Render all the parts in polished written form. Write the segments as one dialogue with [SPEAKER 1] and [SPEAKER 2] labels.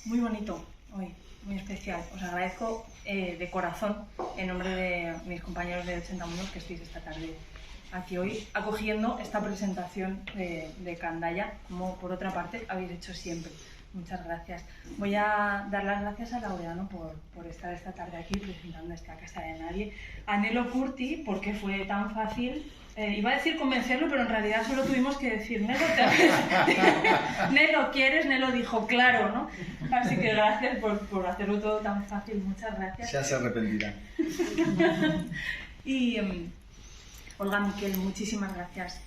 [SPEAKER 1] muy bonito hoy, muy especial. Os agradezco de corazón, en nombre de mis compañeros de 80 Mundos, que estéis esta tarde aquí hoy acogiendo esta presentación de Candaya, como por otra parte habéis hecho siempre. Muchas gracias. Voy a dar las gracias a Laureano por estar esta tarde aquí presentando esta Casa de Nadie. A Nelo Curti, porque fue tan fácil, iba a decir convencerlo, pero en realidad solo tuvimos que decir, Nelo, Nelo, ¿quieres? Nelo dijo, claro, ¿no? Así que gracias por hacerlo todo tan fácil, muchas gracias.
[SPEAKER 2] Ya se arrepentirán.
[SPEAKER 1] Y Olga, Miquel, muchísimas gracias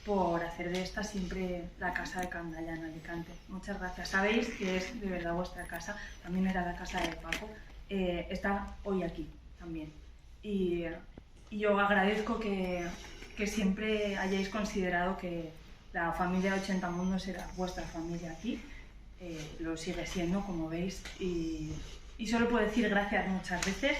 [SPEAKER 1] por hacer de esta siempre la casa de Candaya en Alicante. Muchas gracias. Sabéis que es de verdad vuestra casa, también era la casa de Paco, está hoy aquí también. Y yo agradezco que siempre hayáis considerado que la familia de 80 Mundos era vuestra familia aquí, lo sigue siendo, como veis, y solo puedo decir gracias muchas veces.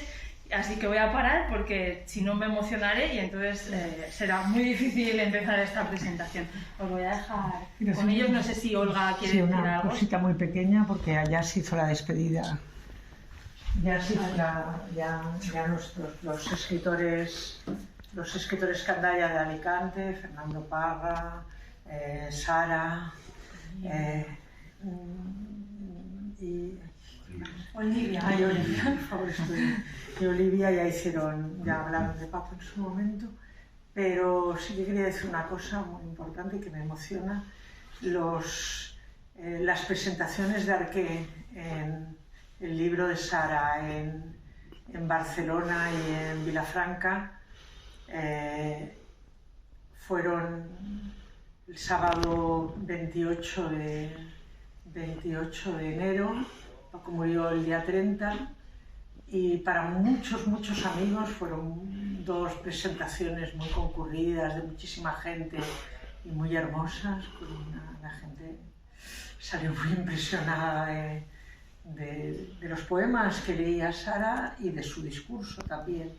[SPEAKER 1] Así que voy a parar porque si no me emocionaré y entonces será muy difícil empezar esta presentación. Os voy a dejar con ellos. No sé si Olga quiere decir algo.
[SPEAKER 3] Una cosita muy pequeña porque allá se hizo la despedida. Ya se hizo los escritores Candaya de Alicante, Fernando Parra, Sara y Olivia, por favor, y Olivia ya hablaron de Paco en su momento, pero sí que quería decir una cosa muy importante y que me emociona. Las presentaciones de Arqué en el libro de Sara en Barcelona y en Vilafranca fueron el sábado 28 de enero. Paco murió el día 30 y para muchos amigos fueron dos presentaciones muy concurridas, de muchísima gente y muy hermosas. La gente salió muy impresionada de los poemas que leía Sara y de su discurso también,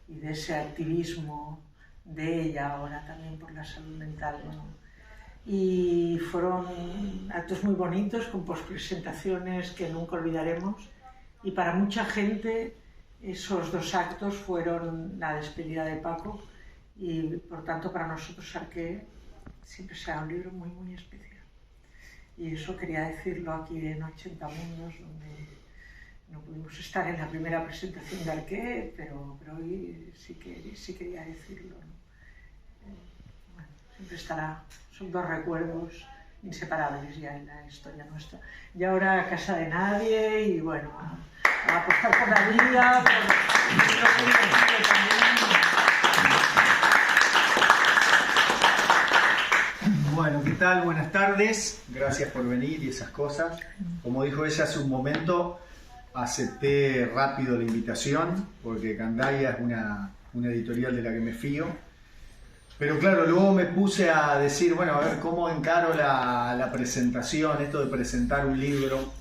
[SPEAKER 3] y de ese activismo de ella ahora también por la salud mental, ¿no? Y fueron actos muy bonitos con pospresentaciones que nunca olvidaremos, y para mucha gente esos dos actos fueron la despedida de Paco, y por tanto para nosotros Arqué siempre será un libro muy especial. Y eso quería decirlo aquí en 80 Mundos, donde no pudimos estar en la primera presentación de Arqué, pero hoy sí quería decirlo, ¿no? Bueno, siempre estará. Son dos recuerdos inseparables ya en la historia nuestra. Y ahora Casa de Nadie, y bueno, a apostar por la vida,
[SPEAKER 2] Bueno, ¿qué tal? Buenas tardes. Gracias por venir y esas cosas. Como dijo ella hace un momento, acepté rápido la invitación porque Candaya es una editorial de la que me fío. Pero claro, luego me puse a decir, bueno, a ver cómo encaro la presentación. Esto de presentar un libro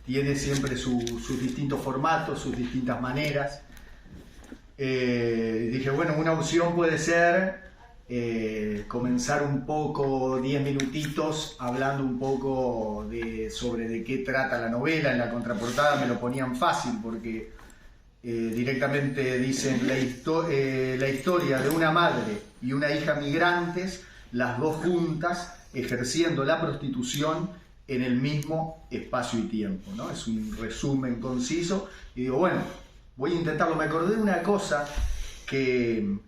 [SPEAKER 2] tiene siempre sus distintos formatos, sus distintas maneras. Dije, bueno, una opción puede ser comenzar un poco, 10 minutitos, hablando un poco sobre de qué trata la novela. En la contraportada me lo ponían fácil porque directamente dicen la historia de una madre y una hija migrantes, las dos juntas ejerciendo la prostitución en el mismo espacio y tiempo, ¿no? Es un resumen conciso y digo, bueno, voy a intentarlo. Me acordé de una cosa que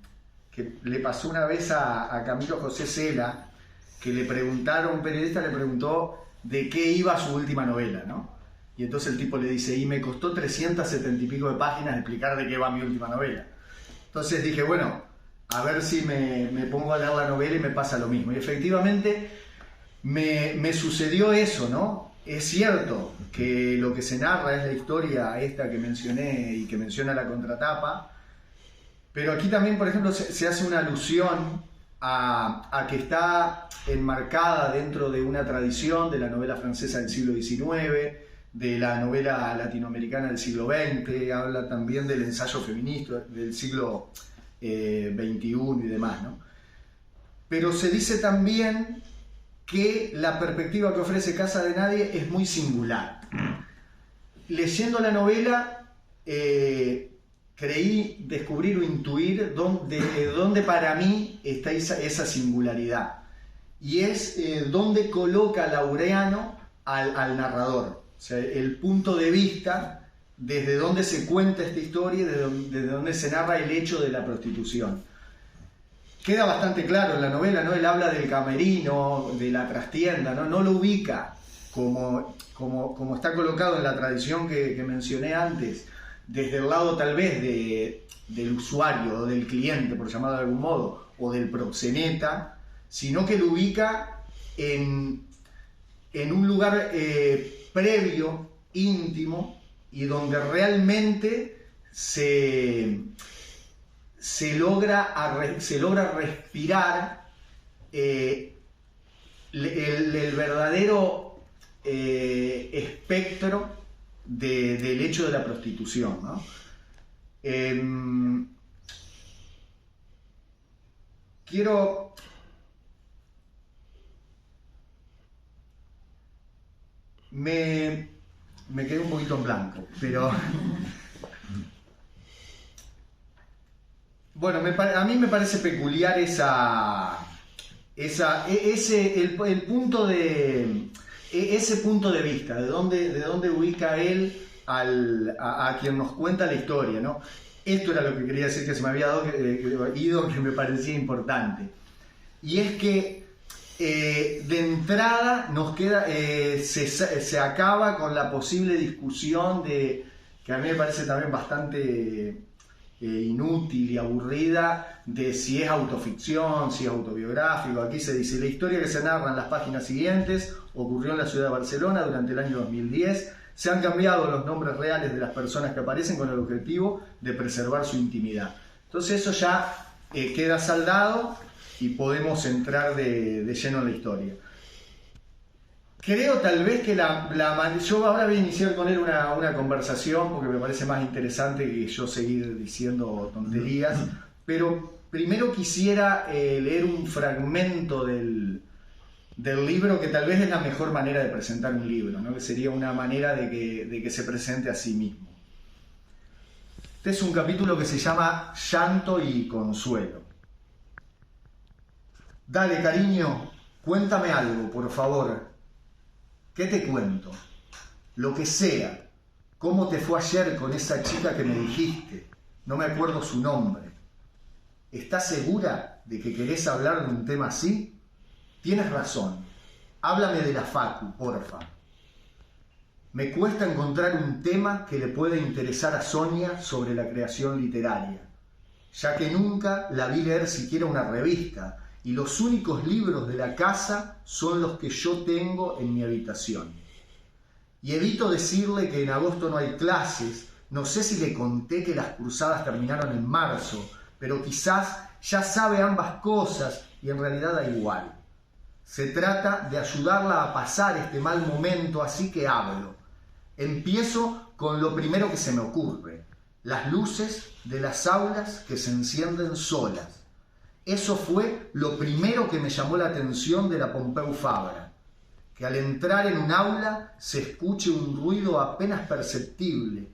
[SPEAKER 2] le pasó una vez a Camilo José Cela, que un periodista le preguntó de qué iba su última novela, ¿no? Y entonces el tipo le dice, y me costó 370 y pico de páginas explicar de qué va mi última novela. Entonces dije, bueno, a ver si me pongo a leer la novela y me pasa lo mismo. Y efectivamente me sucedió eso, ¿no? Es cierto que lo que se narra es la historia esta que mencioné y que menciona la contratapa, pero aquí también, por ejemplo, se hace una alusión a que está enmarcada dentro de una tradición de la novela francesa del siglo XIX, de la novela latinoamericana del siglo XX, habla también del ensayo feminista del siglo XXI y demás, ¿no? Pero se dice también que la perspectiva que ofrece Casa de Nadie es muy singular. Leyendo la novela, creí descubrir o intuir dónde para mí está esa singularidad. Y es dónde coloca Laureano al narrador. O sea, el punto de vista desde donde se cuenta esta historia, desde donde se narra el hecho de la prostitución. Queda bastante claro en la novela, ¿no? Él habla del camerino, de la trastienda, ¿no? No lo ubica como está colocado en la tradición que mencioné antes, desde el lado tal vez del usuario o del cliente, por llamarlo de algún modo, o del proxeneta, sino que lo ubica en un lugar previo, íntimo, y donde realmente se logra respirar el verdadero espectro del hecho de la prostitución, ¿no? Me quedé un poquito en blanco, pero bueno, a mí me parece peculiar el punto ese punto de vista, de dónde ubica él a quien nos cuenta la historia, ¿no? Esto era lo que quería decir, que se me había ido, que me parecía importante. Y es que de entrada nos queda, se acaba con la posible discusión que a mí me parece también bastante inútil y aburrida, de si es autoficción, si es autobiográfico. Aquí se dice: la historia que se narra en las páginas siguientes ocurrió en la ciudad de Barcelona durante el año 2010. Se han cambiado los nombres reales de las personas que aparecen con el objetivo de preservar su intimidad. Entonces eso ya queda saldado y podemos entrar de lleno en la historia. Creo tal vez que yo ahora voy a iniciar con él una conversación, porque me parece más interesante que yo seguir diciendo tonterías, pero primero quisiera leer un fragmento del libro, que tal vez es la mejor manera de presentar un libro, ¿no? Que sería una manera de que se presente a sí mismo. Este es un capítulo que se llama Llanto y Consuelo. Dale, cariño, cuéntame algo, por favor. ¿Qué te cuento? Lo que sea. ¿Cómo te fue ayer con esa chica que me dijiste? No me acuerdo su nombre. ¿Estás segura de que querés hablar de un tema así? Tienes razón. Háblame de la facu, porfa. Me cuesta encontrar un tema que le pueda interesar a Sonia sobre la creación literaria, ya que nunca la vi leer siquiera una revista, y los únicos libros de la casa son los que yo tengo en mi habitación. Y evito decirle que en agosto no hay clases. No sé si le conté que las cursadas terminaron en marzo, pero quizás ya sabe ambas cosas y en realidad da igual. Se trata de ayudarla a pasar este mal momento, así que hablo. Empiezo con lo primero que se me ocurre: las luces de las aulas que se encienden solas. Eso fue lo primero que me llamó la atención de la Pompeu Fabra, que al entrar en un aula se escuche un ruido apenas perceptible,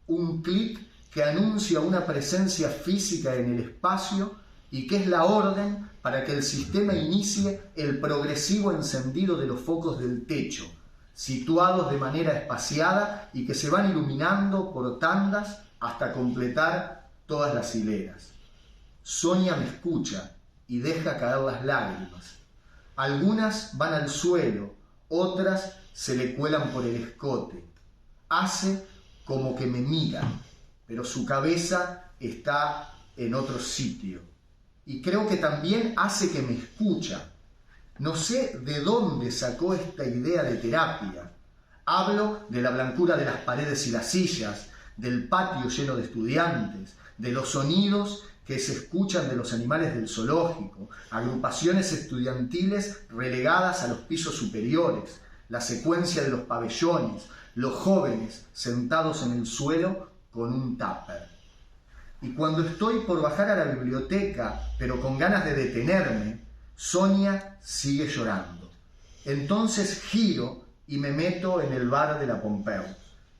[SPEAKER 2] un clic que anuncia una presencia física en el espacio y que es la orden para que el sistema inicie el progresivo encendido de los focos del techo, situados de manera espaciada y que se van iluminando por tandas hasta completar todas las hileras. Sonia me escucha y deja caer las lágrimas. Algunas van al suelo, otras se le cuelan por el escote. Hace como que me mira, pero su cabeza está en otro sitio. Y creo que también hace que me escucha. No sé de dónde sacó esta idea de terapia. Hablo de la blancura de las paredes y las sillas, del patio lleno de estudiantes, de los sonidos que se escuchan de los animales del zoológico, agrupaciones estudiantiles relegadas a los pisos superiores, la secuencia de los pabellones, los jóvenes sentados en el suelo con un tupper. Y cuando estoy por bajar a la biblioteca, pero con ganas de detenerme, Sonia sigue llorando. Entonces giro y me meto en el bar de la Pompeu.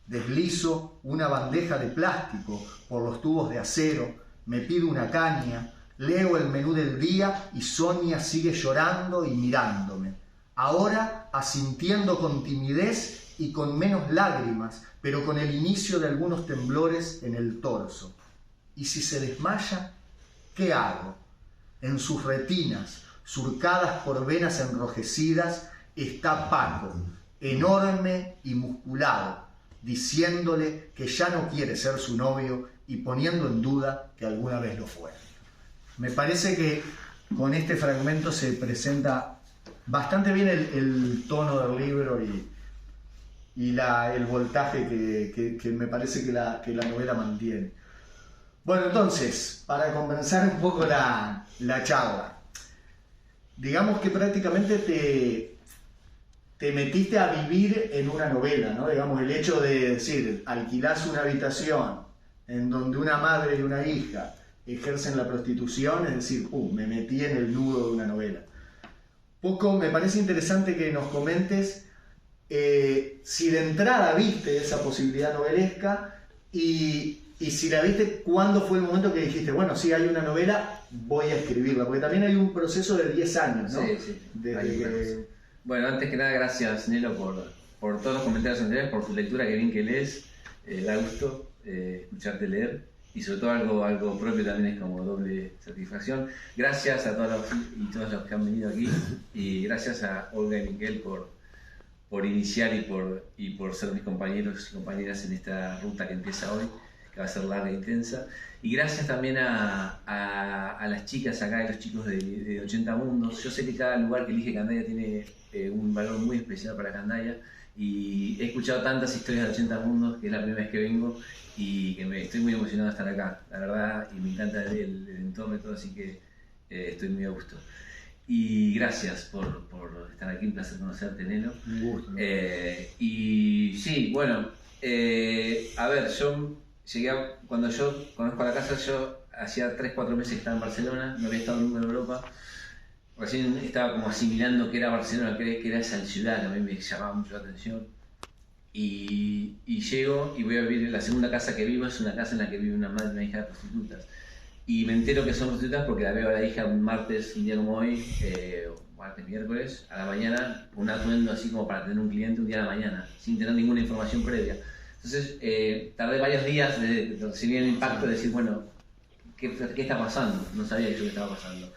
[SPEAKER 2] Deslizo una bandeja de plástico por los tubos de acero, me pido una caña, leo el menú del día y Sonia sigue llorando y mirándome. Ahora asintiendo con timidez y con menos lágrimas, pero con el inicio de algunos temblores en el torso. ¿Y si se desmaya? ¿Qué hago? En sus retinas, surcadas por venas enrojecidas, está Paco, enorme y musculado, diciéndole que ya no quiere ser su novio y poniendo en duda que alguna vez lo fue. Me parece que con este fragmento se presenta bastante bien el tono del libro y el voltaje que me parece que la novela mantiene. Bueno, entonces, para compensar un poco la charla, digamos que prácticamente te metiste a vivir en una novela, ¿no? Digamos, el hecho de decir, alquilás una habitación en donde una madre y una hija ejercen la prostitución, es decir, me metí en el nudo de una novela. Poco me parece interesante que nos comentes si de entrada viste esa posibilidad novelesca y si la viste, ¿cuándo fue el momento que dijiste, bueno, sí, hay una novela, voy a escribirla? Porque también hay un proceso de 10 años, ¿no?
[SPEAKER 4] Sí. Bueno, antes que nada, gracias, Nelo, por todos los comentarios anteriores, por tu lectura, que bien que lees, da gusto escucharte leer, y sobre todo algo propio también es como doble satisfacción. Gracias a todos los que han venido aquí, y gracias a Olga y Miguel por iniciar y por ser mis compañeros y compañeras en esta ruta que empieza hoy, que va a ser larga e intensa. Y gracias también a las chicas acá y los chicos de 80 Mundos. Yo sé que cada lugar que elige Candaya tiene un valor muy especial para Candaya, y he escuchado tantas historias de 80 Mundos que es la primera vez que vengo y que estoy muy emocionado de estar acá, la verdad, y me encanta el entorno y todo, así que estoy muy a gusto. Y gracias por estar aquí, un placer conocerte, Nelo.
[SPEAKER 2] Un gusto.
[SPEAKER 4] Y sí, bueno, a ver, cuando yo conozco la casa, yo hacía 3-4 meses que estaba en Barcelona, no había estado nunca en Europa, recién estaba como asimilando qué era Barcelona, qué era esa ciudad, que a mí me llamaba mucho la atención. Y llego y voy a vivir, la segunda casa que vivo es una casa en la que vive una madre y una hija de prostitutas. Y me entero que son prostitutas porque la veo a la hija un martes, un día como hoy, martes, miércoles, a la mañana, con un atuendo así como para tener un cliente un día a la mañana, sin tener ninguna información previa. Entonces tardé varios días de recibir el impacto de decir, bueno, ¿qué está pasando? No sabía yo qué estaba pasando.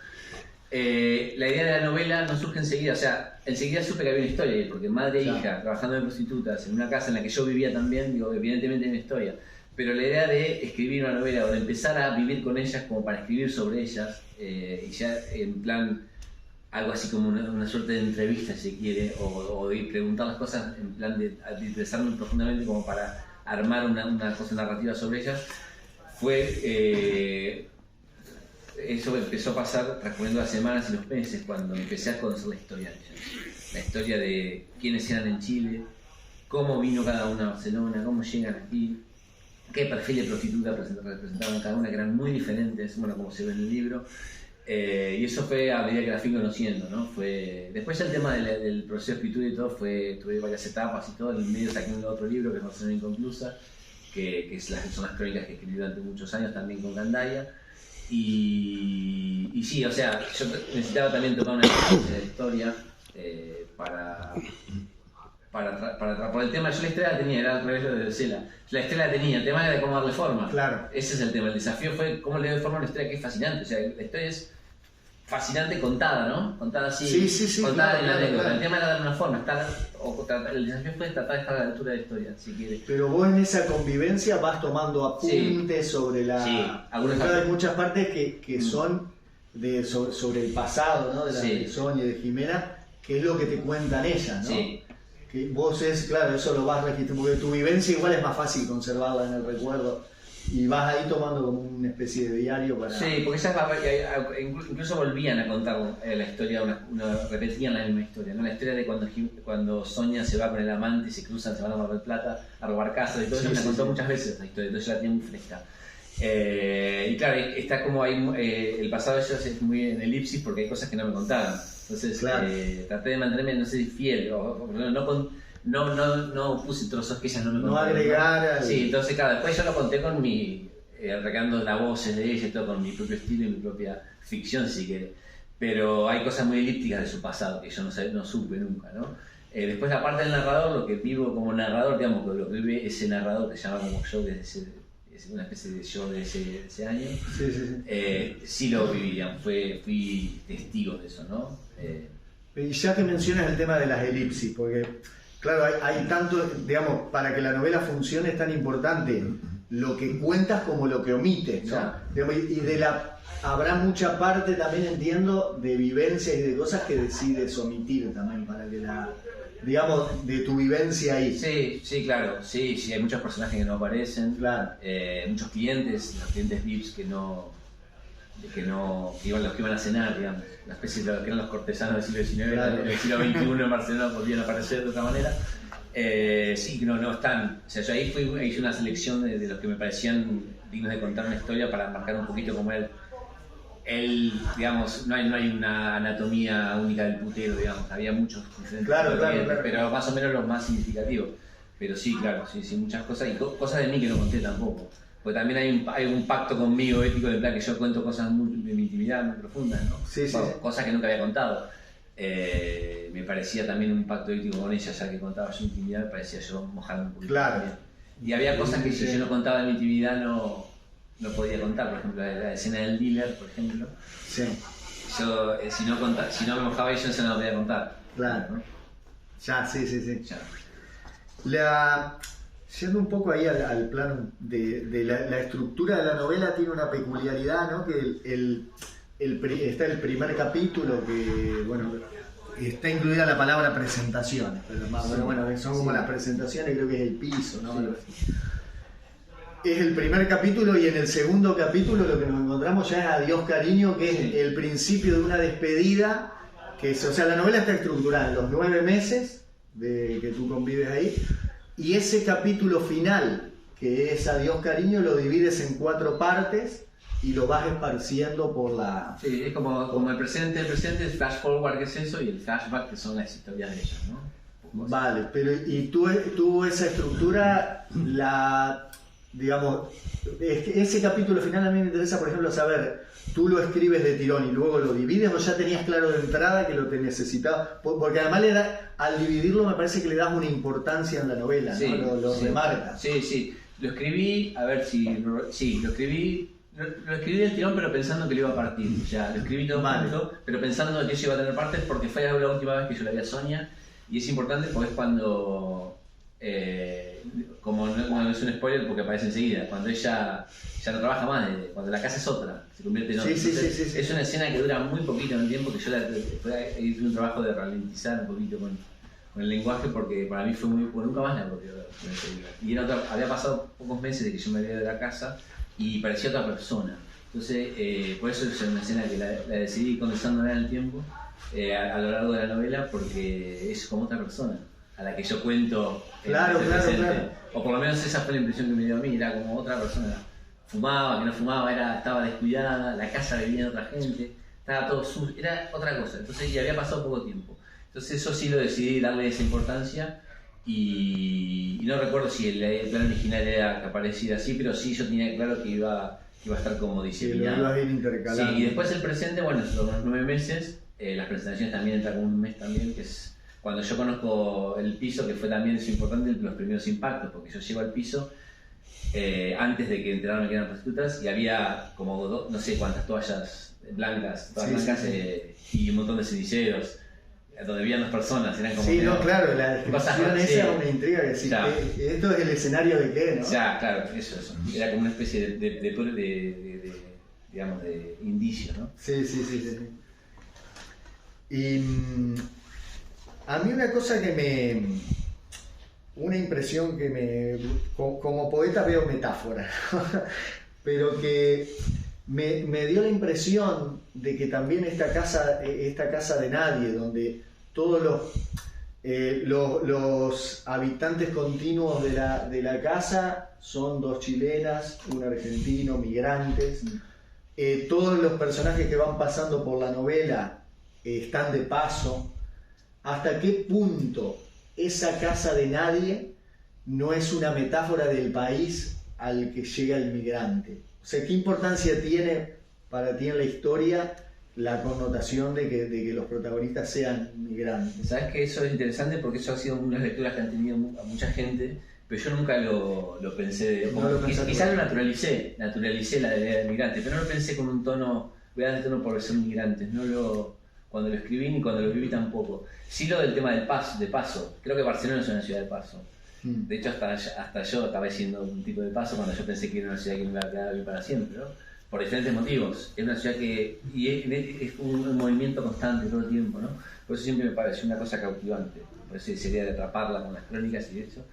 [SPEAKER 4] La idea de la novela no surge enseguida, o sea, enseguida supe que había una historia ahí, porque madre e hija, trabajando de prostitutas, en una casa en la que yo vivía también, digo, evidentemente hay una historia. Pero la idea de escribir una novela o de empezar a vivir con ellas como para escribir sobre ellas, y ya en plan algo así como una suerte de entrevista, si se quiere, o de preguntar las cosas en plan de interesarme profundamente como para armar una cosa narrativa sobre ellas, eso empezó a pasar transcurriendo las semanas y los meses cuando empecé a conocer la historia de ellas. La historia de quiénes eran en Chile, cómo vino cada una a Barcelona, cómo llegan aquí, qué perfil de prostituta representaban cada una, que eran muy diferentes, bueno, como se ve en el libro. Y eso fue a medida que la fui conociendo, ¿no? Después el tema del proceso de escritura y todo, tuve varias etapas y todo. En el medio saqué un otro libro que es Barcelona Inconclusa, que son las crónicas que escribí durante muchos años también con Candaya. Y sí, o sea, yo necesitaba también tocar una experiencia de historia por el tema. Yo la historia la tenía, era al revés de Cela. La historia la tenía, el tema era de cómo darle forma.
[SPEAKER 2] Claro.
[SPEAKER 4] Ese es el tema, el desafío fue cómo le doy forma a una historia que es fascinante. O sea, la historia es fascinante contada, ¿no? Contada así,
[SPEAKER 2] sí,
[SPEAKER 4] contada en la anécdota.
[SPEAKER 2] claro.
[SPEAKER 4] El tema era dar una forma, el desafío fue tratar de estar a la altura de la historia, si quieres.
[SPEAKER 2] Pero vos en esa convivencia vas tomando apuntes sobre la...
[SPEAKER 4] Sí, algunas
[SPEAKER 2] partes. Hay muchas partes que son sobre el pasado, ¿no? De Sonia y de Jimena, que es lo que te cuentan ellas, ¿no?
[SPEAKER 4] Sí.
[SPEAKER 2] Que vos claro, eso lo vas registrando, porque tu vivencia igual es más fácil conservarla en el recuerdo y vas ahí tomando como una especie de diario para...
[SPEAKER 4] Sí, porque ellas incluso volvían a contar la historia, repetían la misma historia, ¿no? La historia de cuando Sonia se va con el amante y se cruzan, se van a Mar del Plata a robar casas y todo eso, me la contó muchas veces la historia, entonces la tenía muy fresca. Y claro, está como ahí, el pasado de ellos es muy en elipsis porque hay cosas que no me contaban. Entonces
[SPEAKER 2] Claro.
[SPEAKER 4] traté de mantenerme, no sé si fiel, no puse trozos que ella no me
[SPEAKER 2] No
[SPEAKER 4] contaron,
[SPEAKER 2] agregar al-
[SPEAKER 4] Sí, entonces claro, después yo lo conté con mi, recreando las voces de ella y todo, con mi propio estilo y mi propia ficción si quiere. Pero hay cosas muy elípticas de su pasado que yo no supe nunca, ¿no? Después la parte del narrador, lo que vivo como narrador, digamos, lo que vive ese narrador que se llama como yo desde una especie de yo de ese año,
[SPEAKER 2] Sí, sí, sí.
[SPEAKER 4] sí lo viví, digamos, fui testigo de eso, ¿no?
[SPEAKER 2] Y ya que mencionas el tema de las elipsis, porque claro, hay tanto, digamos, para que la novela funcione es tan importante lo que cuentas como lo que omites, ¿no?
[SPEAKER 4] Claro.
[SPEAKER 2] Digamos, habrá mucha parte también, entiendo, de vivencias y de cosas que decides omitir también para que digamos, de tu vivencia ahí.
[SPEAKER 4] Sí, claro, sí, hay muchos personajes que no aparecen,
[SPEAKER 2] Claro.
[SPEAKER 4] Muchos clientes, los clientes VIPs que iban los que iban a cenar, digamos, una especie de lo que eran los cortesanos del siglo XIX,
[SPEAKER 2] Claro.
[SPEAKER 4] en el siglo XXI en Barcelona podían aparecer de otra manera. Sí, que no están. O sea, yo ahí hice una selección de los que me parecían dignos de contar una historia para marcar un poquito como él, digamos, no hay una anatomía única del putero, digamos, había muchos diferentes
[SPEAKER 2] Claro,
[SPEAKER 4] clientes,
[SPEAKER 2] claro.
[SPEAKER 4] pero más o menos los más significativos. Pero sí, claro, sí, muchas cosas, y cosas de mí que no conté tampoco. Porque también hay un pacto conmigo ético de plan que yo cuento cosas de mi intimidad muy profundas, ¿no?
[SPEAKER 2] Sí, sí.
[SPEAKER 4] Cosas que nunca había contado. Me parecía también un pacto ético con ella, ya que contaba yo intimidad, me parecía yo mojarme un poquito.
[SPEAKER 2] Claro.
[SPEAKER 4] También. Y había cosas que si
[SPEAKER 2] Sí.
[SPEAKER 4] yo no contaba de mi intimidad no podía contar, por ejemplo, la escena del dealer, por ejemplo.
[SPEAKER 2] Sí,
[SPEAKER 4] Yo, si no me mojaba yo, eso no lo podía contar.
[SPEAKER 2] claro.
[SPEAKER 4] ¿No?
[SPEAKER 2] Ya, sí.
[SPEAKER 4] Ya.
[SPEAKER 2] Yendo un poco ahí al plano de la estructura de la novela, tiene una peculiaridad, ¿no? Que está el primer capítulo que, bueno, está incluida la palabra presentaciones, pero más bueno, son como las presentaciones, creo que es el piso, ¿no?
[SPEAKER 4] Sí.
[SPEAKER 2] Algo así. Es el primer capítulo y en el segundo capítulo lo que nos encontramos ya es Adiós Cariño, que es el principio de una despedida, o sea, la novela está estructurada en los 9 meses de que tú convives ahí, y ese capítulo final, que es Adiós Cariño, lo divides en 4 partes y lo vas esparciendo por la...
[SPEAKER 4] Sí, es como el presente, el flash forward que es eso, y el flashback que son las historias de ellos, ¿no?
[SPEAKER 2] Vale, pero y tú esa estructura digamos, ese capítulo final a mí me interesa, por ejemplo, saber, ¿tú lo escribes de tirón y luego lo divides o ya tenías claro de entrada que lo te necesitabas? Porque además al dividirlo me parece que le das una importancia en la novela,
[SPEAKER 4] Sí,
[SPEAKER 2] ¿no? Lo
[SPEAKER 4] sí.
[SPEAKER 2] remarcas.
[SPEAKER 4] Sí, lo escribí, a ver si... Sí, lo escribí del tirón pero pensando que lo iba a partir. O sea, lo escribí todo
[SPEAKER 2] Vale.
[SPEAKER 4] junto, pero pensando que eso iba a tener partes porque fue la última vez que yo la vi a Sonia y es importante porque es cuando... como no es un spoiler porque aparece enseguida, cuando ella ya no trabaja más, cuando la casa es otra, se convierte en otra.
[SPEAKER 2] Sí.
[SPEAKER 4] Es una escena que dura muy poquito en el tiempo, que yo hice un trabajo de ralentizar un poquito con el lenguaje porque para mí fue nunca más la volví a ver enseguida. Y había pasado pocos meses de que yo me había ido de la casa y parecía otra persona. Entonces, por eso es una escena que la decidí condensándola en el tiempo a lo largo de la novela porque es como otra persona a la que yo cuento
[SPEAKER 2] Claro.
[SPEAKER 4] o por lo menos esa fue la impresión que me dio a mí, era como otra persona, fumaba, que no fumaba, estaba descuidada, la casa vivía otra gente, estaba todo sucio, era otra cosa, entonces y había pasado poco tiempo, entonces eso sí lo decidí darle esa importancia y no recuerdo si el plan original era que apareciera así, pero sí yo tenía claro que iba a estar como
[SPEAKER 2] Sí, lo
[SPEAKER 4] diseminado.
[SPEAKER 2] ibas a ir intercalando.
[SPEAKER 4] Sí, y después el presente, bueno, son los 9 meses, las presentaciones también entran como un mes también, que es cuando yo conozco el piso, que fue también eso importante, los primeros impactos, porque yo llego al piso antes de que enteraran que eran prostitutas y había como no sé cuántas toallas blancas, y un montón de ceniceros, donde vivían 2 personas, eran como...
[SPEAKER 2] Sí, no, claro, la descripción
[SPEAKER 4] cosas,
[SPEAKER 2] esa
[SPEAKER 4] sí.
[SPEAKER 2] es una intriga que sí,
[SPEAKER 4] Ya.
[SPEAKER 2] esto es el escenario de qué, ¿no?
[SPEAKER 4] Ya, claro, eso. Era como una especie digamos, de indicio, ¿no?
[SPEAKER 2] Sí. Y a mí una cosa una impresión como poeta veo metáfora, pero que me dio la impresión de que también esta casa de nadie, donde todos los habitantes continuos de la casa son 2 chilenas, un argentino, migrantes. Todos los personajes que van pasando por la novela están de paso, ¿hasta qué punto esa casa de nadie no es una metáfora del país al que llega el migrante? O sea, ¿qué importancia tiene para ti en la historia la connotación de que los protagonistas sean migrantes?
[SPEAKER 4] Sabes que eso es interesante porque eso ha sido unas lecturas que han tenido a mucha gente, pero yo nunca lo pensé. Quizás lo naturalicé la idea de migrante, pero no lo pensé con un tono, voy a dar el tono por ser migrantes, cuando lo escribí ni cuando lo viví tampoco. Sí lo del tema de paso. Creo que Barcelona es una ciudad de paso. De hecho, hasta yo acabé siendo un tipo de paso cuando yo pensé que era una ciudad que me iba a quedar aquí para siempre, ¿no? Por diferentes motivos. Es una ciudad que es un movimiento constante todo el tiempo, ¿no? Por eso siempre me pareció una cosa cautivante. Por eso sería de atraparla con las crónicas y eso,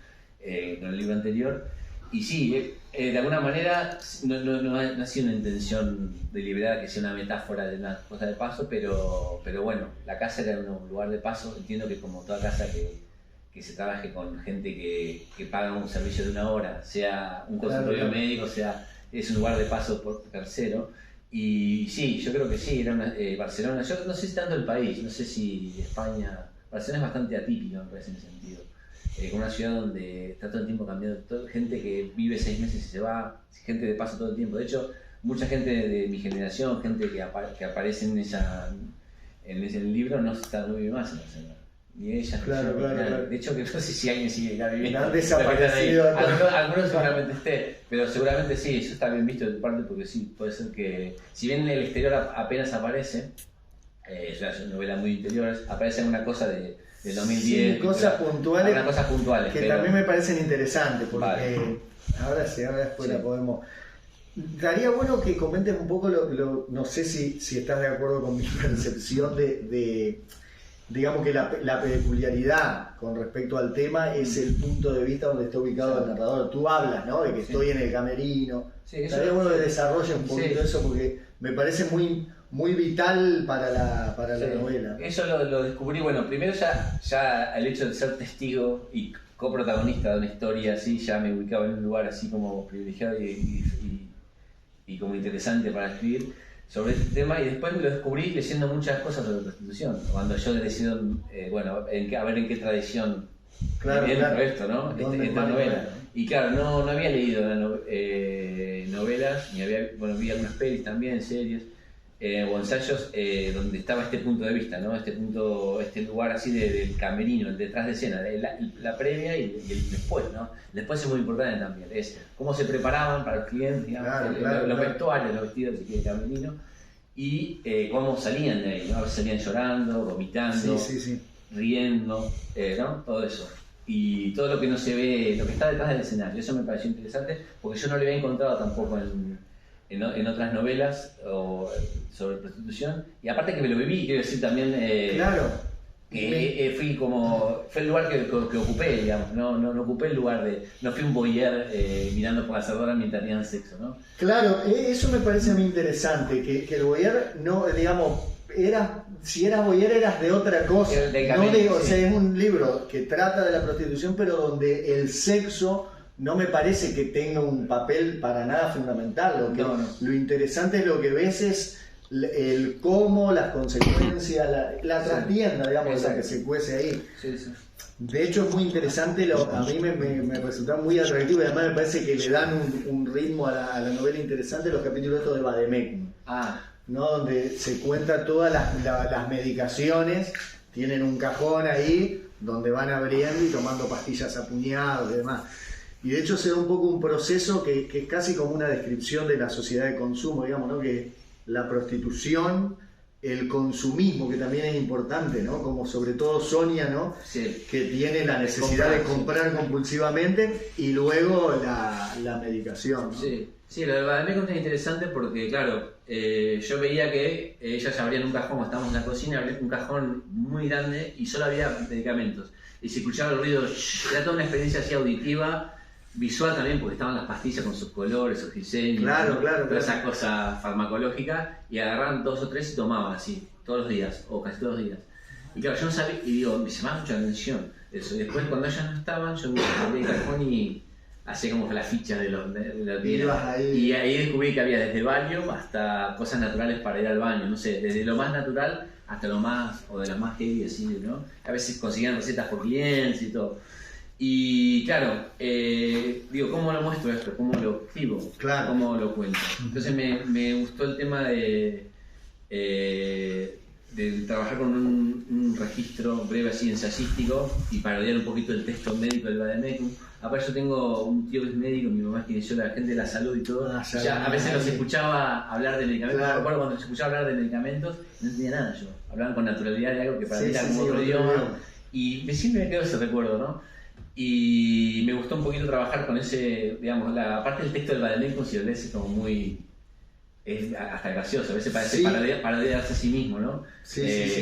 [SPEAKER 4] con el libro anterior. Y sí, de alguna manera no ha sido una intención deliberada que sea una metáfora de una cosa de paso, pero bueno, la casa era un lugar de paso. Entiendo que como toda casa que se trabaje con gente que paga un servicio de 1 hora, sea un consultorio médico, es un lugar de paso por tercero. Y sí, yo creo que sí, era Barcelona, yo no sé si tanto el país, no sé si España, Barcelona es bastante atípica, me parece, en ese sentido. Una ciudad donde está todo el tiempo cambiando, gente que vive 6 meses y se va, gente de paso todo el tiempo. De hecho, mucha gente de mi generación, gente que aparece en el libro, no vive más en Barcelona. Ni ella.
[SPEAKER 2] Claro.
[SPEAKER 4] De hecho, que no sé si alguien sigue acá viviendo.
[SPEAKER 2] Han desaparecido.
[SPEAKER 4] Algunos seguramente esté, pero seguramente sí, eso está bien visto de tu parte, porque sí, puede ser que, si bien el exterior apenas aparece, es una novela muy interior, aparece alguna cosa del 2010.
[SPEAKER 2] Sí, cosas puntuales. Que
[SPEAKER 4] pero
[SPEAKER 2] también me parecen interesantes, porque
[SPEAKER 4] vale.
[SPEAKER 2] ahora después la podemos. Daría bueno que comentes un poco, no sé si estás de acuerdo con mi percepción de digamos que la peculiaridad con respecto al tema es el punto de vista donde está ubicado el narrador. Tú hablas, ¿no? De que estoy en el camerino. Estaría bueno que desarrolle un poquito eso, porque me parece muy vital para la novela.
[SPEAKER 4] Eso lo descubrí, bueno, primero ya el hecho de ser testigo y coprotagonista de una historia así, ya me ubicaba en un lugar así como privilegiado y como interesante para escribir sobre este tema, y después me lo descubrí leyendo muchas cosas sobre prostitución, cuando yo decido, a ver en qué tradición viene esto, ¿no? Esta novela. Y claro, no había leído novelas, vi algunas pelis también, series, o ensayos donde estaba este punto de vista, ¿no? Este lugar así del camerino, el detrás de escena, la previa y el después, ¿no? Después es muy importante también, es cómo se preparaban para los clientes, digamos, los vestuarios, los vestidos de camerino, y cómo salían de ahí, ¿no? A veces salían llorando, vomitando, riendo, ¿no? Todo eso. Y todo lo que no se ve, lo que está detrás del escenario, eso me pareció interesante, porque yo no lo había encontrado tampoco en otras novelas sobre prostitución, y aparte que me lo viví, quiero decir también que fue el lugar que ocupé, digamos, no ocupé el lugar no fui un voyeur mirando por la cerradura mientras tenían sexo, ¿no?
[SPEAKER 2] Claro, eso me parece a mí interesante, que el voyeur no, digamos, si eras voyeur eras de otra cosa, o sea, es un libro que trata de la prostitución, pero donde el sexo no me parece que tenga un papel para nada fundamental. Lo interesante es lo que ves es el cómo, las consecuencias, la trastienda, digamos, la que se cuece ahí. De hecho es muy interesante, a mí me resulta muy atractivo, y además me parece que le dan un ritmo a la novela interesante los capítulos estos de Vademecum, ¿no? Donde se cuenta todas las medicaciones, tienen un cajón ahí donde van abriendo y tomando pastillas a puñados y demás. Y de hecho se da un poco un proceso que es casi como una descripción de la sociedad de consumo, digamos, ¿no? Que la prostitución, el consumismo, que también es importante, ¿no? Como sobre todo Sonia, ¿no? Sí. Que tiene la necesidad de comprar compulsivamente, y luego la medicación, ¿no?
[SPEAKER 4] Sí, lo de Vademecum es interesante porque, claro, yo veía que ellas abrían un cajón, estábamos en la cocina, abrían un cajón muy grande y solo había medicamentos. Y se escuchaba el ruido, era toda una experiencia así auditiva, visual también, porque estaban las pastillas con sus colores, sus diseños, toda esa cosa farmacológica, y agarraban 2 o 3 y tomaban así, todos los días, o casi todos los días. Y claro, yo no sabía, y digo, me llamaba mucho la atención eso. Y después, cuando ellas no estaban, yo me abría el cajón y hacía como que las fichas de los y ahí descubrí que había desde baño hasta cosas naturales para ir al baño, no sé, desde lo más natural hasta lo más, o de las más heavy, así, ¿no? A veces conseguían recetas por clientes y todo. Y claro, digo, ¿cómo lo muestro esto? ¿Cómo lo escribo?
[SPEAKER 2] Claro.
[SPEAKER 4] ¿Cómo lo cuento? Entonces me gustó el tema de trabajar con un registro breve así ensayístico y parodiar un poquito el texto médico del Vademecum. Aparte yo tengo un tío que es médico, mi mamá es quien la gente de la salud y todo. Ya a veces los escuchaba hablar de medicamentos.
[SPEAKER 2] Claro.
[SPEAKER 4] Me acuerdo cuando los escuchaba hablar de medicamentos, no entendía nada yo. Hablaban con naturalidad de algo que para mí era como otro idioma. Y siempre me quedó ese recuerdo, ¿no? Y me gustó un poquito trabajar con ese, digamos, la parte del texto del Vademecum, si lo lees, es como muy... es hasta gracioso, a veces parece parodiarse a sí mismo, ¿no?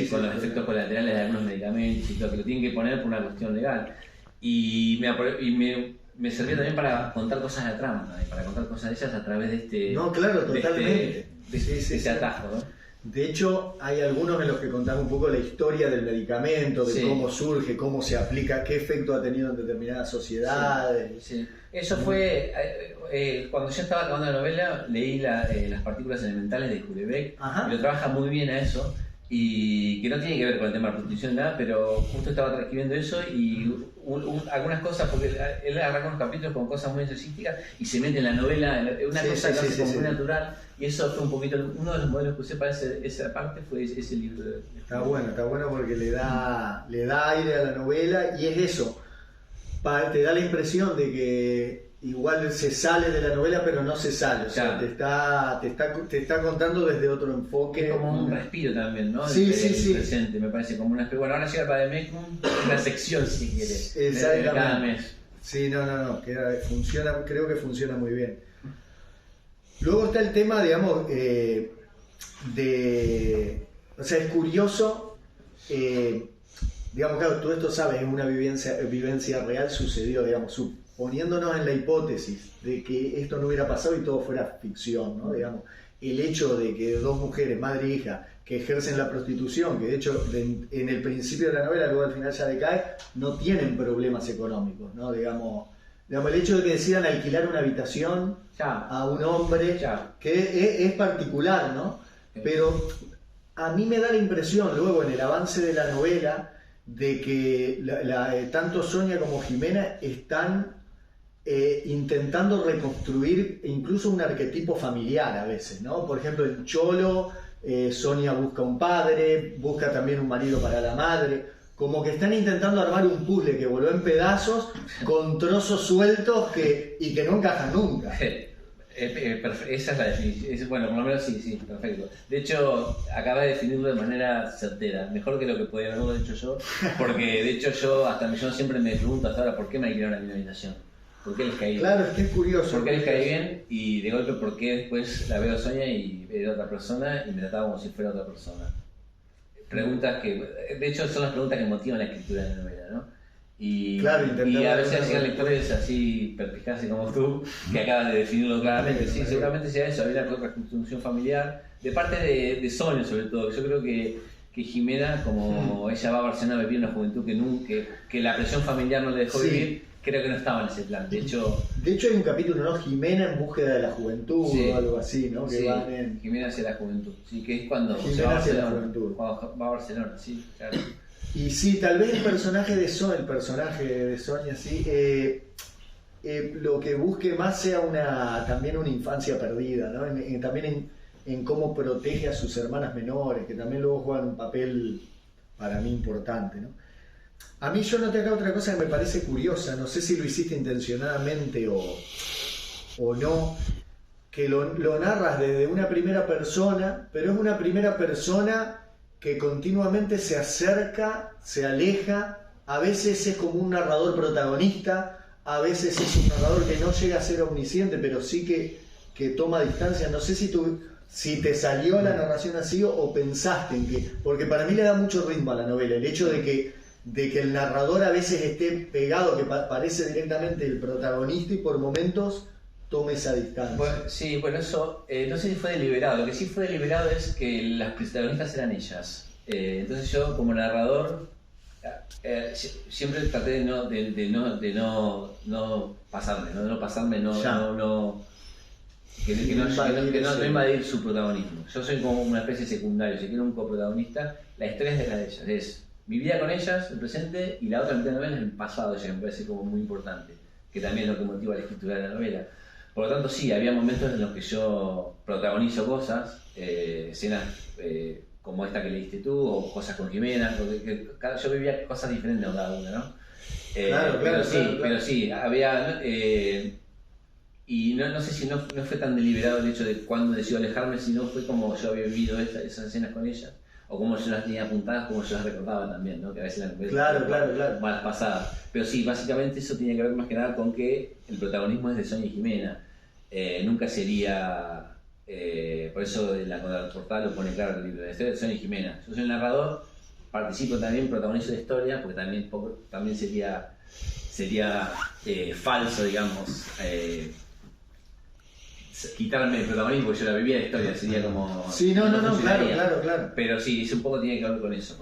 [SPEAKER 4] Con los efectos colaterales de algunos medicamentos y todo, que lo tienen que poner por una cuestión legal. Y me sirvió también para contar cosas de la trama, para contar cosas de ellas a través de este...
[SPEAKER 2] No, claro, totalmente.
[SPEAKER 4] De ese atajo, ¿no?
[SPEAKER 2] De hecho, hay algunos en los que contás un poco la historia del medicamento, de cómo surge, cómo se aplica, qué efecto ha tenido en determinadas sociedades.
[SPEAKER 4] Sí. Eso fue, cuando yo estaba acabando la novela, leí las partículas elementales de Houellebecq, y lo trabaja muy bien a eso, y que no tiene que ver con el tema de la prostitución, nada, pero justo estaba escribiendo eso y algunas cosas, porque él arranca unos capítulos con cosas muy ensayísticas y se mete en la novela, una cosa que hace como muy natural, y eso fue un poquito, uno de los modelos que usé para esa parte fue ese libro.
[SPEAKER 2] Está bueno porque le da aire a la novela, y es eso, te da la impresión de que igual se sale de la novela, pero no se sale, o sea, te está contando desde otro enfoque.
[SPEAKER 4] Es como un respiro también, ¿no?
[SPEAKER 2] Sí.
[SPEAKER 4] Presente, me parece como una respiro. Bueno, ahora llega el Vademecum, una sección si quieres, cada mes.
[SPEAKER 2] Sí, creo que funciona muy bien. Luego está el tema, digamos, o sea, es curioso, digamos, claro, tú esto sabes, es una vivencia real, sucedió, digamos, poniéndonos en la hipótesis de que esto no hubiera pasado y todo fuera ficción, ¿no? Digamos, el hecho de que dos mujeres, madre e hija, que ejercen la prostitución, que de hecho en el principio de la novela, luego al final ya decae, no tienen problemas económicos, ¿no? Digamos, el hecho de que decidan alquilar una habitación a un hombre, que es particular, ¿no? Pero a mí me da la impresión, luego en el avance de la novela, de que tanto Sonia como Jimena están intentando reconstruir incluso un arquetipo familiar a veces, ¿no? Por ejemplo, el cholo, Sonia busca un padre, busca también un marido para la madre, como que están intentando armar un puzzle que voló en pedazos con trozos sueltos y que no encajan nunca.
[SPEAKER 4] Esa es la definición, bueno, por lo menos sí, perfecto. De hecho, acabas de definirlo de manera certera, mejor que lo que podía haberlo dicho yo, porque de hecho yo siempre me pregunto hasta ahora por qué me alquilaron a mi habitación. ¿Por qué les caí bien?
[SPEAKER 2] Claro, es que es curioso.
[SPEAKER 4] ¿Por qué les caí bien? Y de golpe, ¿por qué después la veo a Sonia y era otra persona y me trataba como si fuera otra persona? Preguntas que, de hecho, son las preguntas que motivan la escritura de la novela, ¿no? Y a veces llegan lectores así perspicaces como tú, que acaban de definirlo claramente. Sí, seguramente sea eso, había una reconstrucción familiar, de parte de Sonia sobre todo. Yo creo que Jimena, como ella va a Barcelona a vivir una juventud que la presión familiar no le dejó vivir, creo que no estaba en ese plan. De hecho hay
[SPEAKER 2] un capítulo, ¿no? Jimena en búsqueda de la juventud o algo así, ¿no? Que van en...
[SPEAKER 4] Jimena hacia la juventud, sí, que es cuando
[SPEAKER 2] Jimena
[SPEAKER 4] va a
[SPEAKER 2] hacia
[SPEAKER 4] Barcelona,
[SPEAKER 2] la juventud.
[SPEAKER 4] cuando va a Barcelona, sí, claro.
[SPEAKER 2] Y sí, tal vez el personaje de Sonia, sí, lo que busque más sea también una infancia perdida, ¿no? También en cómo protege a sus hermanas menores, que también luego juegan un papel para mí importante, ¿no? A mí yo noté acá otra cosa que me parece curiosa, no sé si lo hiciste intencionadamente o no, que lo narras desde una primera persona, pero es una primera persona que continuamente se acerca, se aleja, a veces es como un narrador protagonista, a veces es un narrador que no llega a ser omnisciente, pero sí que toma distancia. No sé si te salió la narración así o pensaste en que... Porque para mí le da mucho ritmo a la novela, el hecho de que el narrador a veces esté pegado, que parece directamente el protagonista y por momentos tome esa distancia.
[SPEAKER 4] Bueno, eso no sé si fue deliberado. Lo que sí fue deliberado es que las protagonistas eran ellas. Entonces yo como narrador siempre traté de no pasarme, Que no invadir su protagonismo. Yo soy como una especie secundario, si quiero un coprotagonista, la historia es de la de ellas, es mi vida con ellas, el presente, y la otra mitad de la novela es el pasado de ellas, me parece como muy importante, que también es lo que motiva la escritura de la novela. Por lo tanto, sí, había momentos en los que yo protagonizo cosas, escenas como esta que leíste tú, o cosas con Jimena, porque yo vivía cosas diferentes a cada una, ¿no? Pero sí, había... y no sé si no fue tan deliberado el hecho de cuándo decidió alejarme, sino fue como yo había vivido esas escenas con ellas, o como yo las tenía apuntadas, como yo las recordaba también, ¿no? Que a veces las
[SPEAKER 2] Claro.
[SPEAKER 4] malas pasadas. Pero sí, básicamente eso tiene que ver más que nada con que el protagonismo es de Sonia y Jimena. Nunca sería... por eso en la contraportada lo pone claro el libro, la historia de Sonia y Jimena. Yo soy el narrador, participo también, protagonizo la historia, porque también sería falso, digamos, quitarme el protagonismo, porque yo la vivía la historia, sería como...
[SPEAKER 2] Sí, no, claro.
[SPEAKER 4] Pero sí, eso un poco tiene que ver con eso,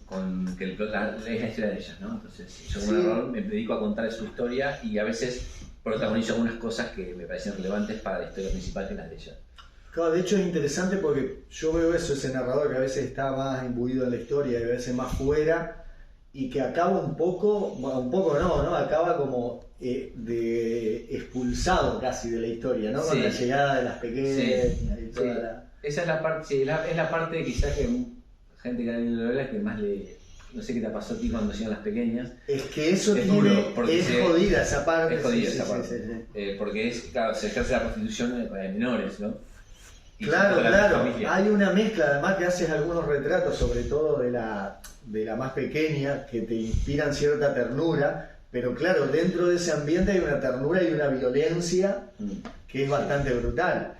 [SPEAKER 4] con que es la historia de ellas, ¿no? Entonces yo como narrador me dedico a contar su historia y a veces protagonizo algunas cosas que me parecen relevantes para la historia principal que las de ellas.
[SPEAKER 2] Claro, de hecho es interesante porque yo veo eso, ese narrador que a veces está más imbuido en la historia y a veces más fuera, y que acaba un poco no, acaba como de expulsado casi de la historia, ¿no? Con la llegada de las pequeñas y toda la...
[SPEAKER 4] Esa es la parte, es la parte quizás que gente que ha leído novelas que más le... No sé qué te pasó a ti cuando llegan las pequeñas.
[SPEAKER 2] Es que eso
[SPEAKER 4] es
[SPEAKER 2] tiene,
[SPEAKER 4] duro,
[SPEAKER 2] es jodida esa parte.
[SPEAKER 4] Es jodida esa parte. Porque claro, se ejerce la prostitución de menores, ¿no? Y
[SPEAKER 2] claro. Hay una mezcla, además que haces algunos retratos, sobre todo de la más pequeña, que te inspiran cierta ternura, pero claro, dentro de ese ambiente hay una ternura y una violencia que es bastante brutal.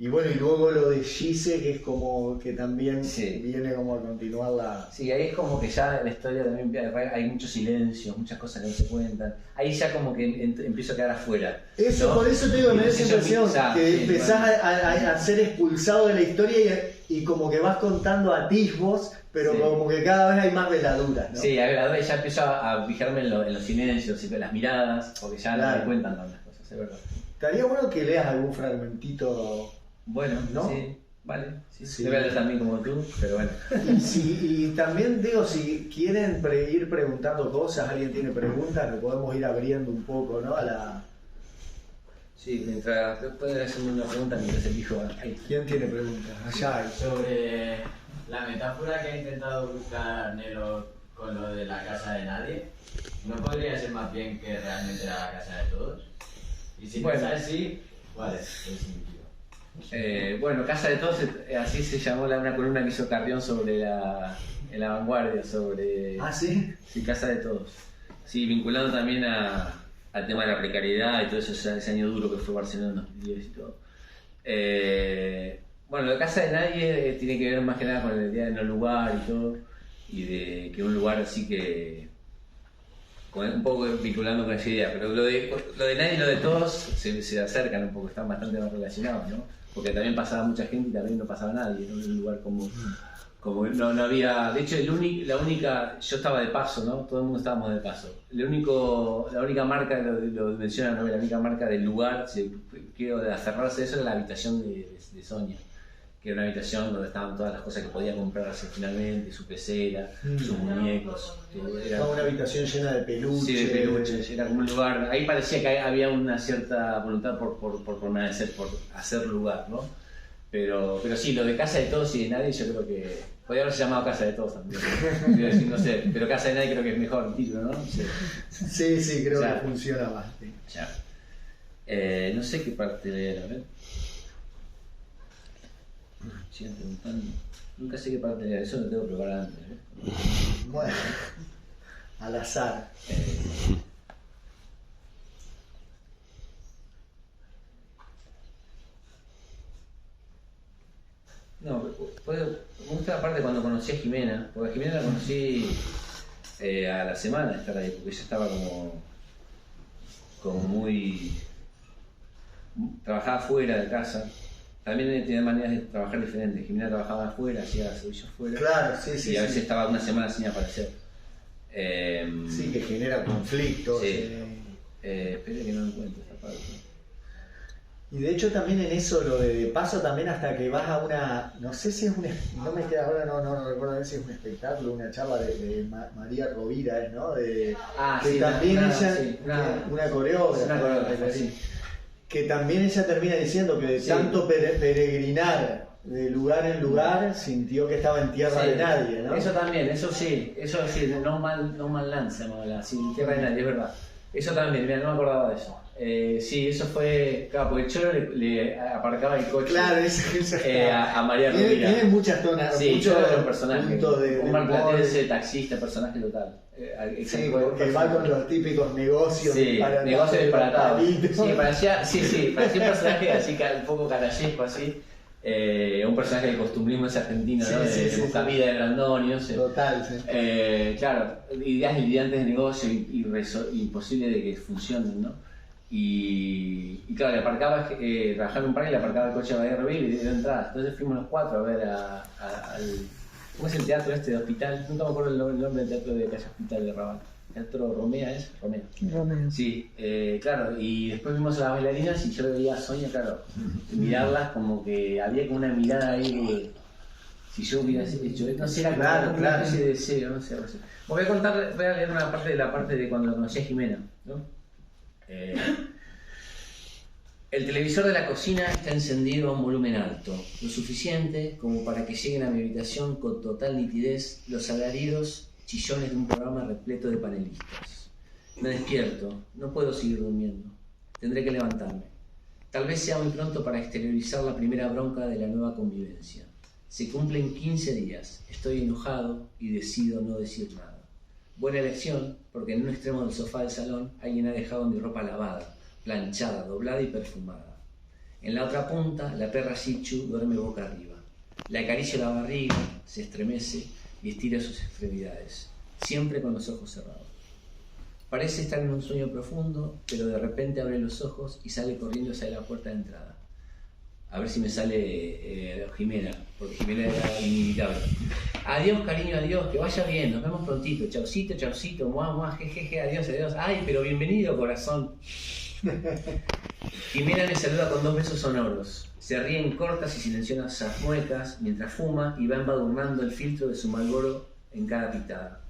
[SPEAKER 2] Y bueno, y luego lo de Gise, que es como que también viene como a continuar la...
[SPEAKER 4] Sí, ahí es como que ya en la historia también hay mucho silencio, muchas cosas que no se cuentan. Ahí ya como que empiezo a quedar afuera.
[SPEAKER 2] Eso, ¿no? Por eso te digo, me da esa impresión, que empezás a ser expulsado de la historia y como que vas contando atisbos, pero como que cada vez hay más veladuras, ¿no?
[SPEAKER 4] Sí, ahora ya empiezo a fijarme en los silencios, en las miradas, porque ya no me cuentan tantas cosas, es verdad.
[SPEAKER 2] Estaría bueno que leas algún fragmentito.
[SPEAKER 4] Bueno,
[SPEAKER 2] ¿no?
[SPEAKER 4] Sí, vale. Sí. Te voy a leer también como tú, pero bueno.
[SPEAKER 2] Y también digo, si quieren ir preguntando cosas, alguien tiene preguntas, lo podemos ir abriendo un poco, ¿no?
[SPEAKER 4] Sí, mientras pueden hacerme una pregunta mientras elijo ahí.
[SPEAKER 2] ¿Quién tiene preguntas? Allá hay.
[SPEAKER 5] Sobre la metáfora que ha intentado buscar Nero con lo de la casa de nadie, ¿no podría ser más bien que realmente era la casa de todos? Y si no es así, ¿cuál es el significado?
[SPEAKER 4] Bueno, Casa de Todos, así se llamó una columna que hizo Carrión sobre en La Vanguardia, sobre...
[SPEAKER 2] ¿Ah, sí?
[SPEAKER 4] Sí, Casa de Todos. Sí, vinculando también al tema de la precariedad y todo eso, ese año duro que fue Barcelona en 2010 y todo. Bueno, lo de Casa de Nadie tiene que ver más que nada con la idea de no lugar y todo, y de que un lugar así que... un poco vinculando con esa idea, pero lo de Nadie y lo de Todos se acercan un poco, están bastante más relacionados, ¿no? Porque también pasaba mucha gente y también no pasaba nadie, ¿no? En un lugar como no había... De hecho, yo estaba de paso, ¿no? Todo el mundo estábamos de paso. La única marca, lo menciona la novela, la única marca del lugar, si quiero aferrarse a eso, era la habitación de Sonia, que era una habitación donde estaban todas las cosas que podía comprarse finalmente, su pecera, sus muñecos.
[SPEAKER 2] Era una habitación llena de peluches.
[SPEAKER 4] Sí, de peluches, era como un lugar. Ahí parecía que había una cierta voluntad por permanecer, por hacer lugar, ¿no? Pero sí, lo de Casa de Todos y de Nadie, yo creo que podría haberse llamado Casa de Todos también. Quiero decir, no sé, pero Casa de Nadie creo que es mejor el título, ¿no?
[SPEAKER 2] Sí, creo que funciona más. Sí.
[SPEAKER 4] Ya. No sé qué parte leer, a ver. Sigan preguntando. Nunca sé qué parte leer, eso lo tengo preparado antes.
[SPEAKER 2] Bueno, al azar.
[SPEAKER 4] No, me gusta la parte cuando conocí a Jimena, porque a Jimena la conocí a la semana de estar ahí, porque ella estaba como muy... trabajaba fuera de casa. También tenía maneras de trabajar diferentes. Jimena trabajaba afuera, hacía servicios fuera.
[SPEAKER 2] Claro, sí.
[SPEAKER 4] Y a veces estaba una semana sin aparecer.
[SPEAKER 2] Sí, que genera conflictos.
[SPEAKER 4] Sí. Espere que no encuentro esta parte.
[SPEAKER 2] Y de hecho también en eso, lo de paso también hasta que vas a una, no sé si es no me queda ahora, no recuerdo bien si es un espectáculo, una charla de María Rovira, ¿no? Que
[SPEAKER 4] sí,
[SPEAKER 2] también
[SPEAKER 4] una coreógrafa, sí.
[SPEAKER 2] Que también ella termina diciendo que de tanto peregrinar de lugar en lugar, sintió que estaba en tierra de nadie, ¿no?
[SPEAKER 4] Eso también, eso sí, No Man Land se llamaba, sí, tierra de nadie, es verdad. Eso también, mira, no me acordaba de eso. Sí, eso fue, claro, porque Cholo le aparcaba el coche,
[SPEAKER 2] claro,
[SPEAKER 4] a María Rovira.
[SPEAKER 2] Tiene muchas tonas,
[SPEAKER 4] sí, Cholo era un personaje,
[SPEAKER 2] un
[SPEAKER 4] marplatense, taxista, personaje total.
[SPEAKER 2] Sí, porque va con los típicos negocios,
[SPEAKER 4] negocios disparatados. Sí, parecía un personaje así, un poco carayesco, así. Un personaje de costumbrismo ese argentino, ¿no? De Buscavida de Grandoni, no sé.
[SPEAKER 2] Total, sí.
[SPEAKER 4] Claro, ideas delirantes de negocio y imposible de que funcionen, ¿no? Y claro, le aparcaba, trabajaba en un parque y le aparcaba el coche a María Rovira y le dio entrada. Entonces fuimos los cuatro a ver al... ¿Cómo es el teatro este de Hospital? Nunca me acuerdo el nombre del teatro de Calle Hospital de Raval. ¿Teatro Romea es? Romeo. Sí, claro, y después vimos a las bailarinas y yo le veía a Sonia, claro, mirarlas como que había como una mirada ahí que si yo hubiera hecho, no sé, era como una especie de deseo, no sé. Voy a leer una parte de cuando conocí a Jimena, ¿no? El televisor de la cocina está encendido a un volumen alto, lo suficiente como para que lleguen a mi habitación con total nitidez los alaridos chillones de un programa repleto de panelistas. Me despierto, no puedo seguir durmiendo, tendré que levantarme. Tal vez sea muy pronto para exteriorizar la primera bronca de la nueva convivencia. Se cumplen 15 días, estoy enojado y decido no decir nada. Buena elección, porque en un extremo del sofá del salón alguien ha dejado mi ropa lavada, planchada, doblada y perfumada. En la otra punta, la perra Shih Tzu duerme boca arriba. Le acaricio la barriga, se estremece y estira sus extremidades, siempre con los ojos cerrados. Parece estar en un sueño profundo, pero de repente abre los ojos y sale corriendo hacia la puerta de entrada. A ver si me sale Jimena, porque Jimena era inimitable. Adiós, cariño, adiós, que vaya bien, nos vemos prontito. Chaucito, chaucito, muah, muah, jejeje, adiós, adiós. Ay, pero bienvenido, corazón. Jimena me saluda con 2 besos sonoros. Se ríe en cortas y silenciosas muecas mientras fuma y va embadurnando el filtro de su Marlboro en cada pitada.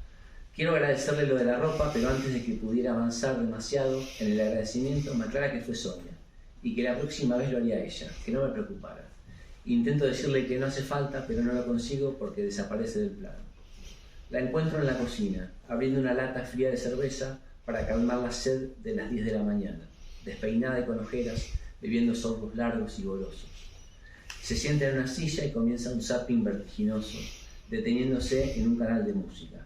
[SPEAKER 4] Quiero agradecerle lo de la ropa, pero antes de que pudiera avanzar demasiado en el agradecimiento, me aclara que fue Sonia y que la próxima vez lo haría ella, que no me preocupara. Intento decirle que no hace falta, pero no lo consigo porque desaparece del plano. La encuentro en la cocina, abriendo una lata fría de cerveza para calmar la sed de las 10 de la mañana, despeinada y con ojeras, bebiendo sorbos largos y golosos. Se sienta en una silla y comienza un zapping vertiginoso, deteniéndose en un canal de música.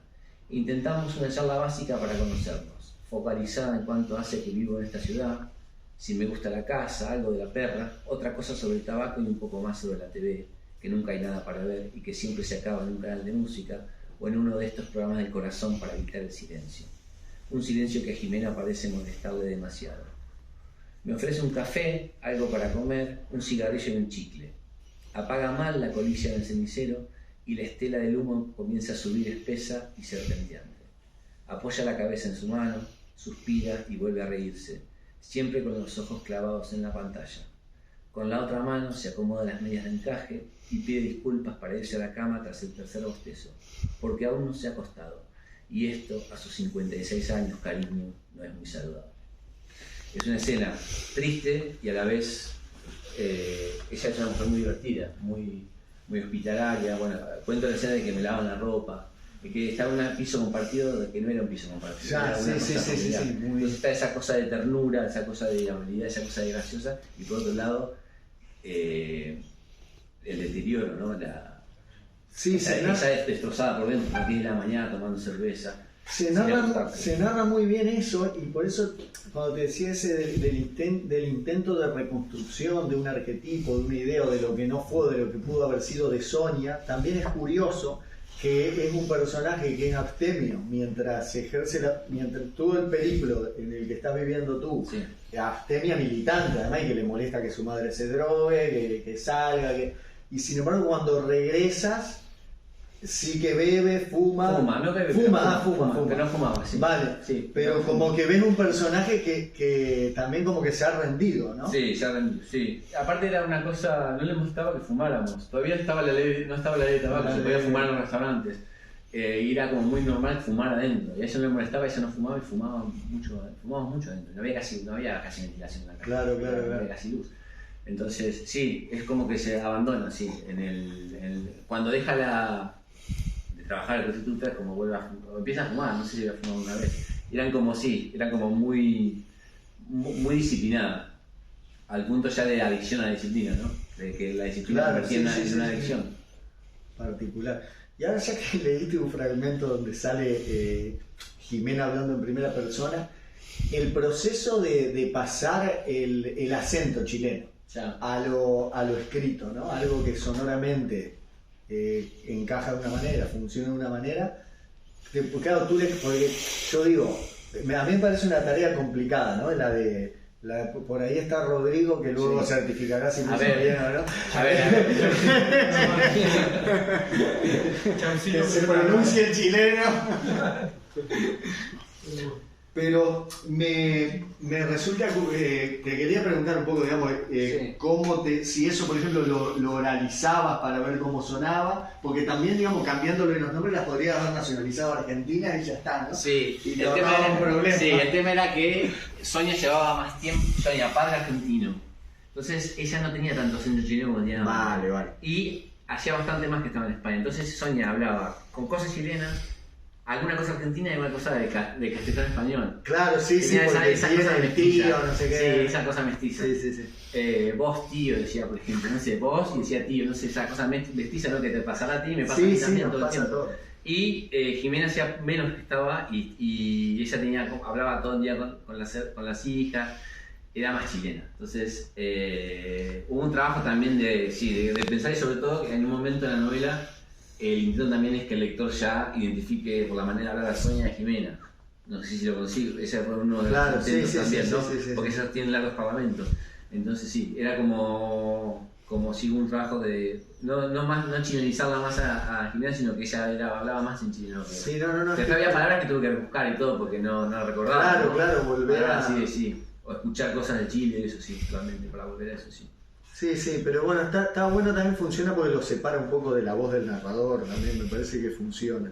[SPEAKER 4] Intentamos una charla básica para conocernos, focalizada en cuanto hace que vivo en esta ciudad, si me gusta la casa, algo de la perra, otra cosa sobre el tabaco y un poco más sobre la TV, que nunca hay nada para ver y que siempre se acaba en un canal de música o en uno de estos programas del corazón para evitar el silencio. Un silencio que a Jimena parece molestarle demasiado. Me ofrece un café, algo para comer, un cigarrillo y un chicle. Apaga mal la colilla del cenicero y la estela del humo comienza a subir espesa y serpenteante. Apoya la cabeza en su mano, suspira y vuelve a reírse, siempre con los ojos clavados en la pantalla. Con la otra mano se acomoda las medias de encaje y pide disculpas para irse a la cama tras el tercer bostezo, porque aún no se ha acostado. Y esto, a sus 56 años, cariño, no es muy saludable. Es una escena triste y a la vez ella es una mujer muy divertida, muy hospitalaria. Bueno, cuento la escena de que me lavan la ropa, de que estaba en un piso compartido, de que no era un piso compartido.
[SPEAKER 2] Ya, sí.
[SPEAKER 4] Entonces está esa cosa de ternura, esa cosa de amabilidad, esa cosa de graciosa, y por otro lado, el deterioro, ¿no? Esa es destrozada por dentro, a las 10 de la mañana tomando cerveza.
[SPEAKER 2] Se narra muy bien eso, y por eso cuando te decía ese del intento de reconstrucción de un arquetipo, de una idea, o de lo que no fue, de lo que pudo haber sido de Sonia, también es curioso que es un personaje que es abstemio mientras todo el periplo en el que estás viviendo tú, sí. Abstemia militante, además, y que le molesta que su madre se drogue, que salga, y sin embargo cuando regresas sí que bebe, fuma.
[SPEAKER 4] Fuma, no bebe.
[SPEAKER 2] Fuma,
[SPEAKER 4] fuma. Pero no fumaba, sí.
[SPEAKER 2] Vale,
[SPEAKER 4] sí,
[SPEAKER 2] pero
[SPEAKER 4] no
[SPEAKER 2] como
[SPEAKER 4] fuma.
[SPEAKER 2] que ves un personaje que también como que se ha rendido, ¿no?
[SPEAKER 4] Sí, sí. Aparte era una cosa, no le gustaba que fumáramos. Todavía estaba la ley, no estaba la ley de tabaco, se podía fumar en los restaurantes. Y era como muy normal fumar adentro. Y a ella no le molestaba, ella no fumaba y fumábamos mucho adentro. No había casi ventilación en la casa.
[SPEAKER 2] Claro.
[SPEAKER 4] No había casi luz. Entonces, sí, es como que se abandona, sí. Cuando deja de trabajar de prostituta, es como vuelve o empieza a fumar, no sé si había fumado una vez. Eran como muy disciplinada. Al punto ya de adicción a la disciplina, ¿no? De que la disciplina convertía en una adicción.
[SPEAKER 2] Particular. Y ahora ya que leíste un fragmento donde sale Jimena hablando en primera persona, el proceso de pasar el acento chileno a lo escrito, ¿no? Algo que sonoramente encaja de una manera, funciona de una manera. Claro, porque yo digo, a mí me parece una tarea complicada, ¿no? Por ahí está Rodrigo, que luego certificará si lo hizo bien o no.
[SPEAKER 4] A ver.
[SPEAKER 2] Que se pronuncie el chileno. Pero me resulta que te quería preguntar un poco, digamos, si eso, por ejemplo, lo oralizabas para ver cómo sonaba, porque también, digamos, cambiándole los nombres las podrías haber nacionalizado a Argentina y ya está, ¿no?
[SPEAKER 4] Sí,
[SPEAKER 2] y el
[SPEAKER 4] tema era que Sonia llevaba más tiempo, Sonia, padre argentino. Entonces ella no tenía tanto acento chileno como tenía.
[SPEAKER 2] Vale.
[SPEAKER 4] Y hacía bastante más que estaba en España. Entonces Sonia hablaba con cosas chilenas, alguna cosa argentina y alguna cosa de castellano español.
[SPEAKER 2] Claro, sí, porque
[SPEAKER 4] esa
[SPEAKER 2] tiene
[SPEAKER 4] cosa
[SPEAKER 2] el
[SPEAKER 4] mestiza.
[SPEAKER 2] tío, no sé qué.
[SPEAKER 4] Sí, esa cosa mestiza.
[SPEAKER 2] Sí.
[SPEAKER 4] Vos tío decía, por ejemplo, no sé, vos y decía tío, no sé, esa cosa mestiza, ¿no? Que te pasará a ti, me pasa a mí también todo el tiempo.
[SPEAKER 2] Todo.
[SPEAKER 4] Y Jimena hacía menos que estaba y ella hablaba todo el día con las hijas, era más chilena. Entonces hubo un trabajo también de pensar, y sobre todo que en un momento de la novela el intento también es que el lector ya identifique por la manera de hablar a Sonia y Jimena. No sé si lo consigo, ese fue uno de los intentos también, ¿no? Porque ellos tienen largos parlamentos. Entonces sí, era como si un trabajo de no chilenizarla más a Jimena, sino que ella hablaba más en chileno.
[SPEAKER 2] Sí, no.
[SPEAKER 4] Pero había palabras que tuve que buscar y todo porque no recordaba.
[SPEAKER 2] Claro, volver a...
[SPEAKER 4] Sí. O escuchar cosas de Chile, eso sí, totalmente, para volver a eso sí.
[SPEAKER 2] Sí, pero bueno, está bueno, también funciona porque lo separa un poco de la voz del narrador, también me parece que funciona.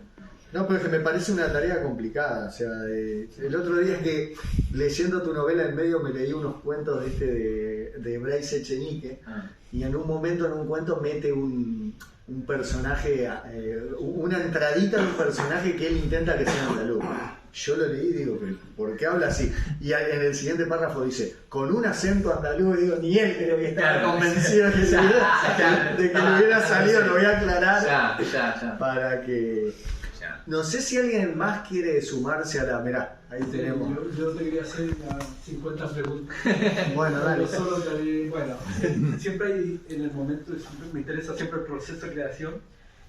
[SPEAKER 2] No, pero es que me parece una tarea complicada, o sea, el otro día es que leyendo tu novela en medio me leí unos cuentos de Bryce Echenique, y en un momento en un cuento mete un personaje, una entradita de un personaje que él intenta que sea andaluz. Yo lo leí y digo, ¿por qué habla así? Y en el siguiente párrafo dice, con un acento andaluz, digo, ni él creo que estaba convencido de que le hubiera salido, lo voy a aclarar para que... No sé si alguien más quiere sumarse a la... Mirá, ahí tenemos...
[SPEAKER 6] Yo te quería hacer 50 preguntas.
[SPEAKER 2] Bueno, dale.
[SPEAKER 6] Bueno, siempre hay, en el momento, me interesa siempre el proceso de creación.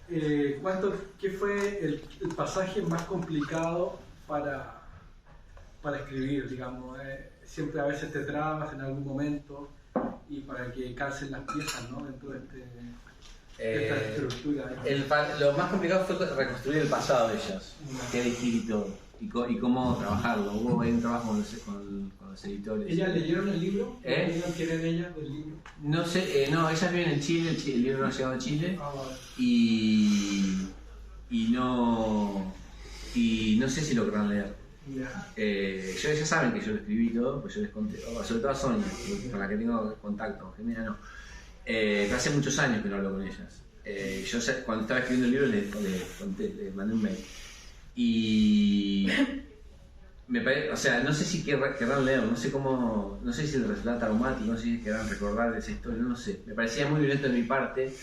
[SPEAKER 6] ¿Qué fue el pasaje más complicado para escribir, digamos? Siempre a veces te trabas en algún momento y para que calcen las piezas, ¿no? Dentro de esta estructura.
[SPEAKER 4] Lo más complicado fue reconstruir el pasado de ellos, que elegir y todo, y cómo trabajarlo. Hubo un trabajo con los editores.
[SPEAKER 6] ¿Ellas leyeron el libro? ¿Quieren ellas del libro?
[SPEAKER 4] No sé, no, ellas viven en Chile, el libro no ha llegado a Chile,
[SPEAKER 6] Vale.
[SPEAKER 4] y no sé si lo querrán leer. Ellos saben que yo lo escribí todo, pues yo les conté, sobre todo a Sonia, con la que tengo contacto, Jimena no. Pero hace muchos años que no hablo con ellas. Yo cuando estaba escribiendo el libro les mandé un mail. Y me parece, o sea, no sé si querrán leer, no sé si les resulta traumático, no sé si querrán recordar esa historia, no sé. Me parecía muy violento de mi parte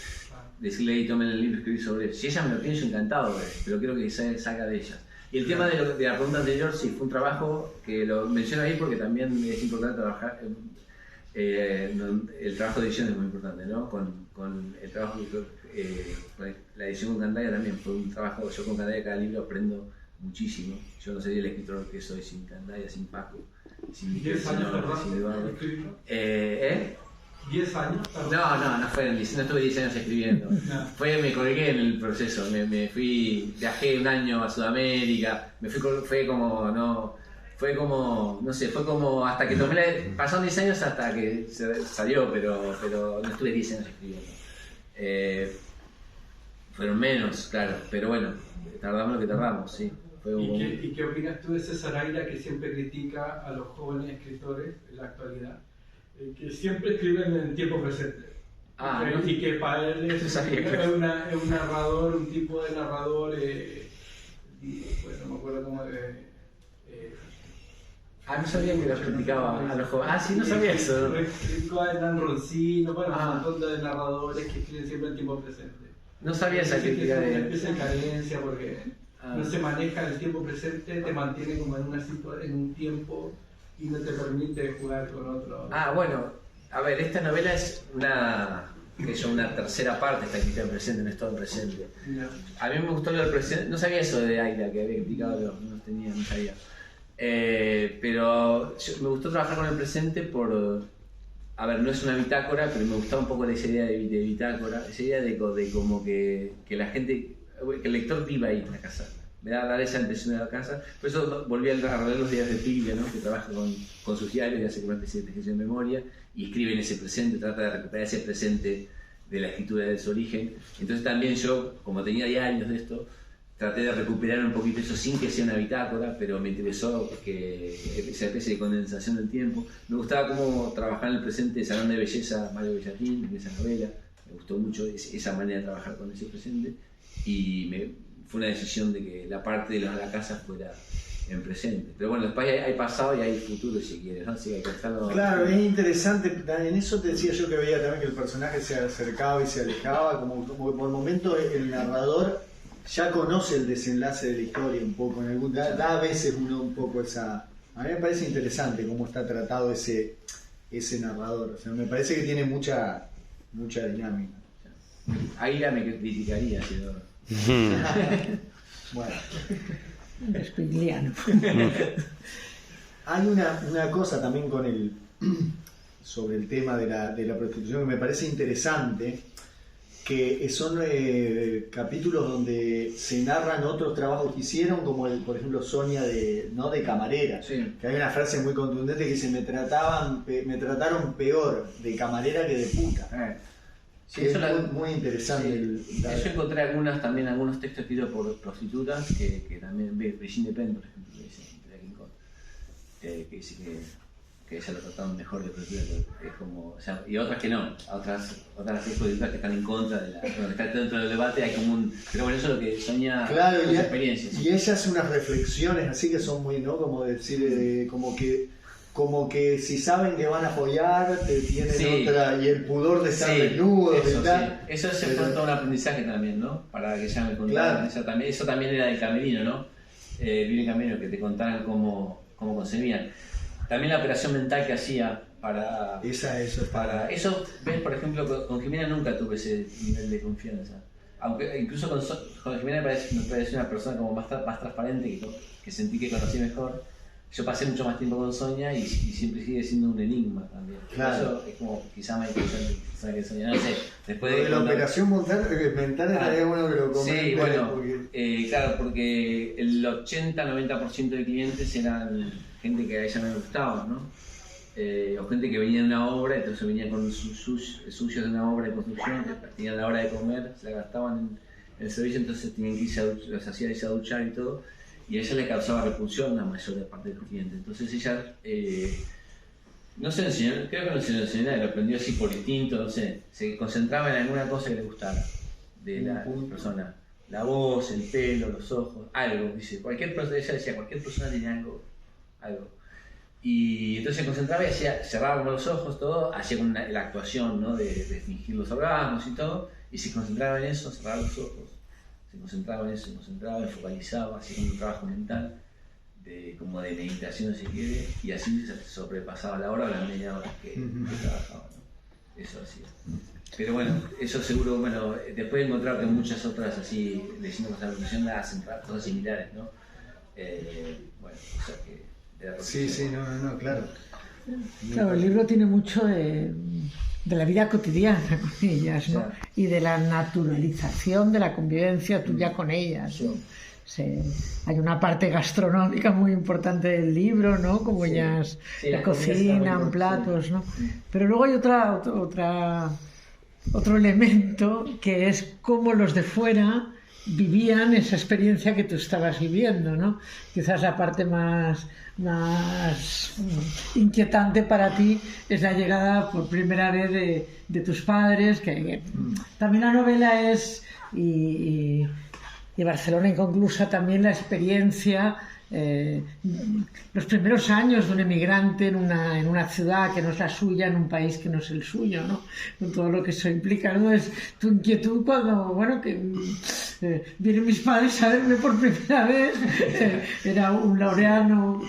[SPEAKER 4] decirle, hey, tomen el libro y escribir sobre él. Si ella me lo tiene, yo encantado, pero quiero que se salga de ellas. Y el tema de la pregunta anterior, sí, fue un trabajo que lo menciono ahí porque también es importante trabajar. El trabajo de edición es muy importante, ¿no? Con el trabajo con la edición con Candaya también fue un trabajo. Yo con Candaya cada libro aprendo muchísimo. Yo no sería el escritor que soy sin Candaya, sin Paco, sin Miguel, sin Eduardo.
[SPEAKER 6] 10 años.
[SPEAKER 4] No fueron 10, no estuve 10 años escribiendo.
[SPEAKER 6] No.
[SPEAKER 4] Me colgué en el proceso, viajé un año a Sudamérica, fue como hasta que pasaron 10 años hasta que salió, pero no estuve 10 años escribiendo. Fueron menos, claro, pero bueno, tardamos lo que tardamos, sí.
[SPEAKER 6] ¿Y qué opinas tú de César Aira, que siempre critica a los jóvenes escritores en la actualidad, que siempre escriben en tiempo presente? Y que para él es un narrador, un tipo de narrador, pues no me acuerdo cómo
[SPEAKER 4] no sabía que lo criticaba a los jóvenes. Sí, no sabía eso.
[SPEAKER 6] Criticó a Hernán Roncino, un montón de narradores que escriben siempre en tiempo presente.
[SPEAKER 4] No sabía esa crítica de...
[SPEAKER 6] Es una especie de carencia porque no se maneja el tiempo presente, te mantiene como en un tiempo y no te permite jugar con otro.
[SPEAKER 4] Bueno, a ver, esta novela es una tercera parte, está escrita en presente, no es todo en presente. A mí me gustó lo del presente, no sabía eso de Aira, que había criticado, no sabía. Pero me gustó trabajar con el presente a ver, no es una bitácora, pero me gustaba un poco esa idea de bitácora, esa idea de como que la gente, que el lector viva ahí en la casa. Me da dar esa impresión de la casa. Por eso volví a leer los diarios de Piglia, ¿no? Que trabaja con sus diarios y hace como una especie de ejercicio de memoria y escribe en ese presente, trata de recuperar ese presente de la escritura de su origen. Entonces también yo, como tenía diarios de esto, traté de recuperar un poquito eso sin que sea una bitácora, pero me interesó esa especie de condensación del tiempo. Me gustaba cómo trabajar en el presente Salón de Belleza, Mario Bellatín, en esa novela. Me gustó mucho esa manera de trabajar con ese presente y fue una decisión de que la parte de la casa fuera en presente. Pero bueno, después hay pasado y hay futuro si quieres, ¿no? Así que hay que estarlo...
[SPEAKER 2] Claro, es interesante, en eso te decía yo que veía también que el personaje se acercaba y se alejaba, como por momentos el narrador ya conoce el desenlace de la historia un poco, da a veces uno un poco esa... A mí me parece interesante cómo está tratado ese narrador, o sea, me parece que tiene mucha dinámica.
[SPEAKER 4] Aira me criticaría,
[SPEAKER 2] Bueno.
[SPEAKER 3] Espigliano.
[SPEAKER 2] Hay una cosa también sobre el tema de la prostitución que me parece interesante, que son capítulos donde se narran otros trabajos que hicieron, como por ejemplo Sonia de camarera,
[SPEAKER 4] sí.
[SPEAKER 2] Que hay una frase muy contundente que dice: me trataron peor de camarera que de puta. Sí, es muy interesante.
[SPEAKER 4] Sí. Yo encontré algunos textos escritos por prostitutas que también, Brigitte Pen, por ejemplo, que dice de King Kong, que dice que ella lo trataron mejor de prostitutas, es como, o sea, y otras que no, otras prostitutas que están en contra de cuando está dentro del debate hay como pero bueno, eso es lo que Sonia,
[SPEAKER 2] claro,
[SPEAKER 4] sus experiencias.
[SPEAKER 2] Y ella hace unas reflexiones así que son muy, ¿no? Como decir, como que si saben que van a follar, te tienen otra, y el pudor de estar desnudo.
[SPEAKER 4] Eso se fue todo un aprendizaje también, ¿no? Para que ella me contara. Claro. Eso también era del camerino, ¿no? Vivir en camerino, que te contaran cómo concebían. También la operación mental que hacía para... Eso, ves, por ejemplo, con Jimena nunca tuve ese nivel de confianza. Aunque incluso con Jimena me pareció una persona como más transparente, que sentí que conocí mejor. Yo pasé mucho más tiempo con Sonia y siempre sigue siendo un enigma también.
[SPEAKER 2] Claro.
[SPEAKER 4] Eso es como quizá más interesante que Sonia. No sé, después de
[SPEAKER 2] la operación mental estaría bueno que lo comentes.
[SPEAKER 4] Sí, bueno, claro, porque el 80-90% de clientes eran gente que a ella me gustaba, ¿no? O gente que venía de una obra, entonces venían con sucios de una obra de construcción, que tenían la hora de comer, se la gastaban en el servicio, entonces tenían que irse los hacía irse a duchar y todo. Y a ella le causaba repulsión la mayor parte de los clientes. Entonces ella, no se lo enseñó, creo que no se lo enseñó, lo aprendió así por instinto, no sé, se concentraba en alguna cosa que le gustara de la persona. La voz, el pelo, los ojos, algo, dice. Ella decía, cualquier persona tiene algo. Y entonces se concentraba y cerraba los ojos, todo, hacía la actuación, ¿no? de fingir los orgasmos y todo, y se concentraba en eso, cerraba los ojos. Se concentraba en eso, se focalizaba, hacía un trabajo mental, como de meditación si quiere, y así se sobrepasaba la hora o la media hora que trabajaba, ¿no? Eso hacía. Pero bueno, eso seguro, bueno, después de encontrarte muchas otras así, leyendo con la revolución, hacen cosas similares, ¿no? Bueno, o sea que...
[SPEAKER 2] Sí, no, claro.
[SPEAKER 3] Claro, el libro tiene mucho de de la vida cotidiana con ellas, ¿no?
[SPEAKER 4] Claro.
[SPEAKER 3] Y de la naturalización de la convivencia tuya con ellas, ¿no? Hay una parte gastronómica muy importante del libro, ¿no? Como
[SPEAKER 4] Sí.
[SPEAKER 3] ellas
[SPEAKER 4] Sí, la comida está muy
[SPEAKER 3] cocinan
[SPEAKER 4] buena,
[SPEAKER 3] platos, ¿no?
[SPEAKER 4] Sí.
[SPEAKER 3] Pero luego hay otro elemento que es cómo los de fuera vivían esa experiencia que tú estabas viviendo, ¿no? Quizás la parte más inquietante para ti es la llegada por primera vez de tus padres, que también la novela es, y Barcelona Inconclusa también la experiencia, los primeros años de un emigrante en una ciudad que no es la suya, en un país que no es el suyo, ¿no? Con todo lo que eso implica, ¿no? Es tu inquietud cuando, bueno, que vienen mis padres a verme por primera vez, era un laureano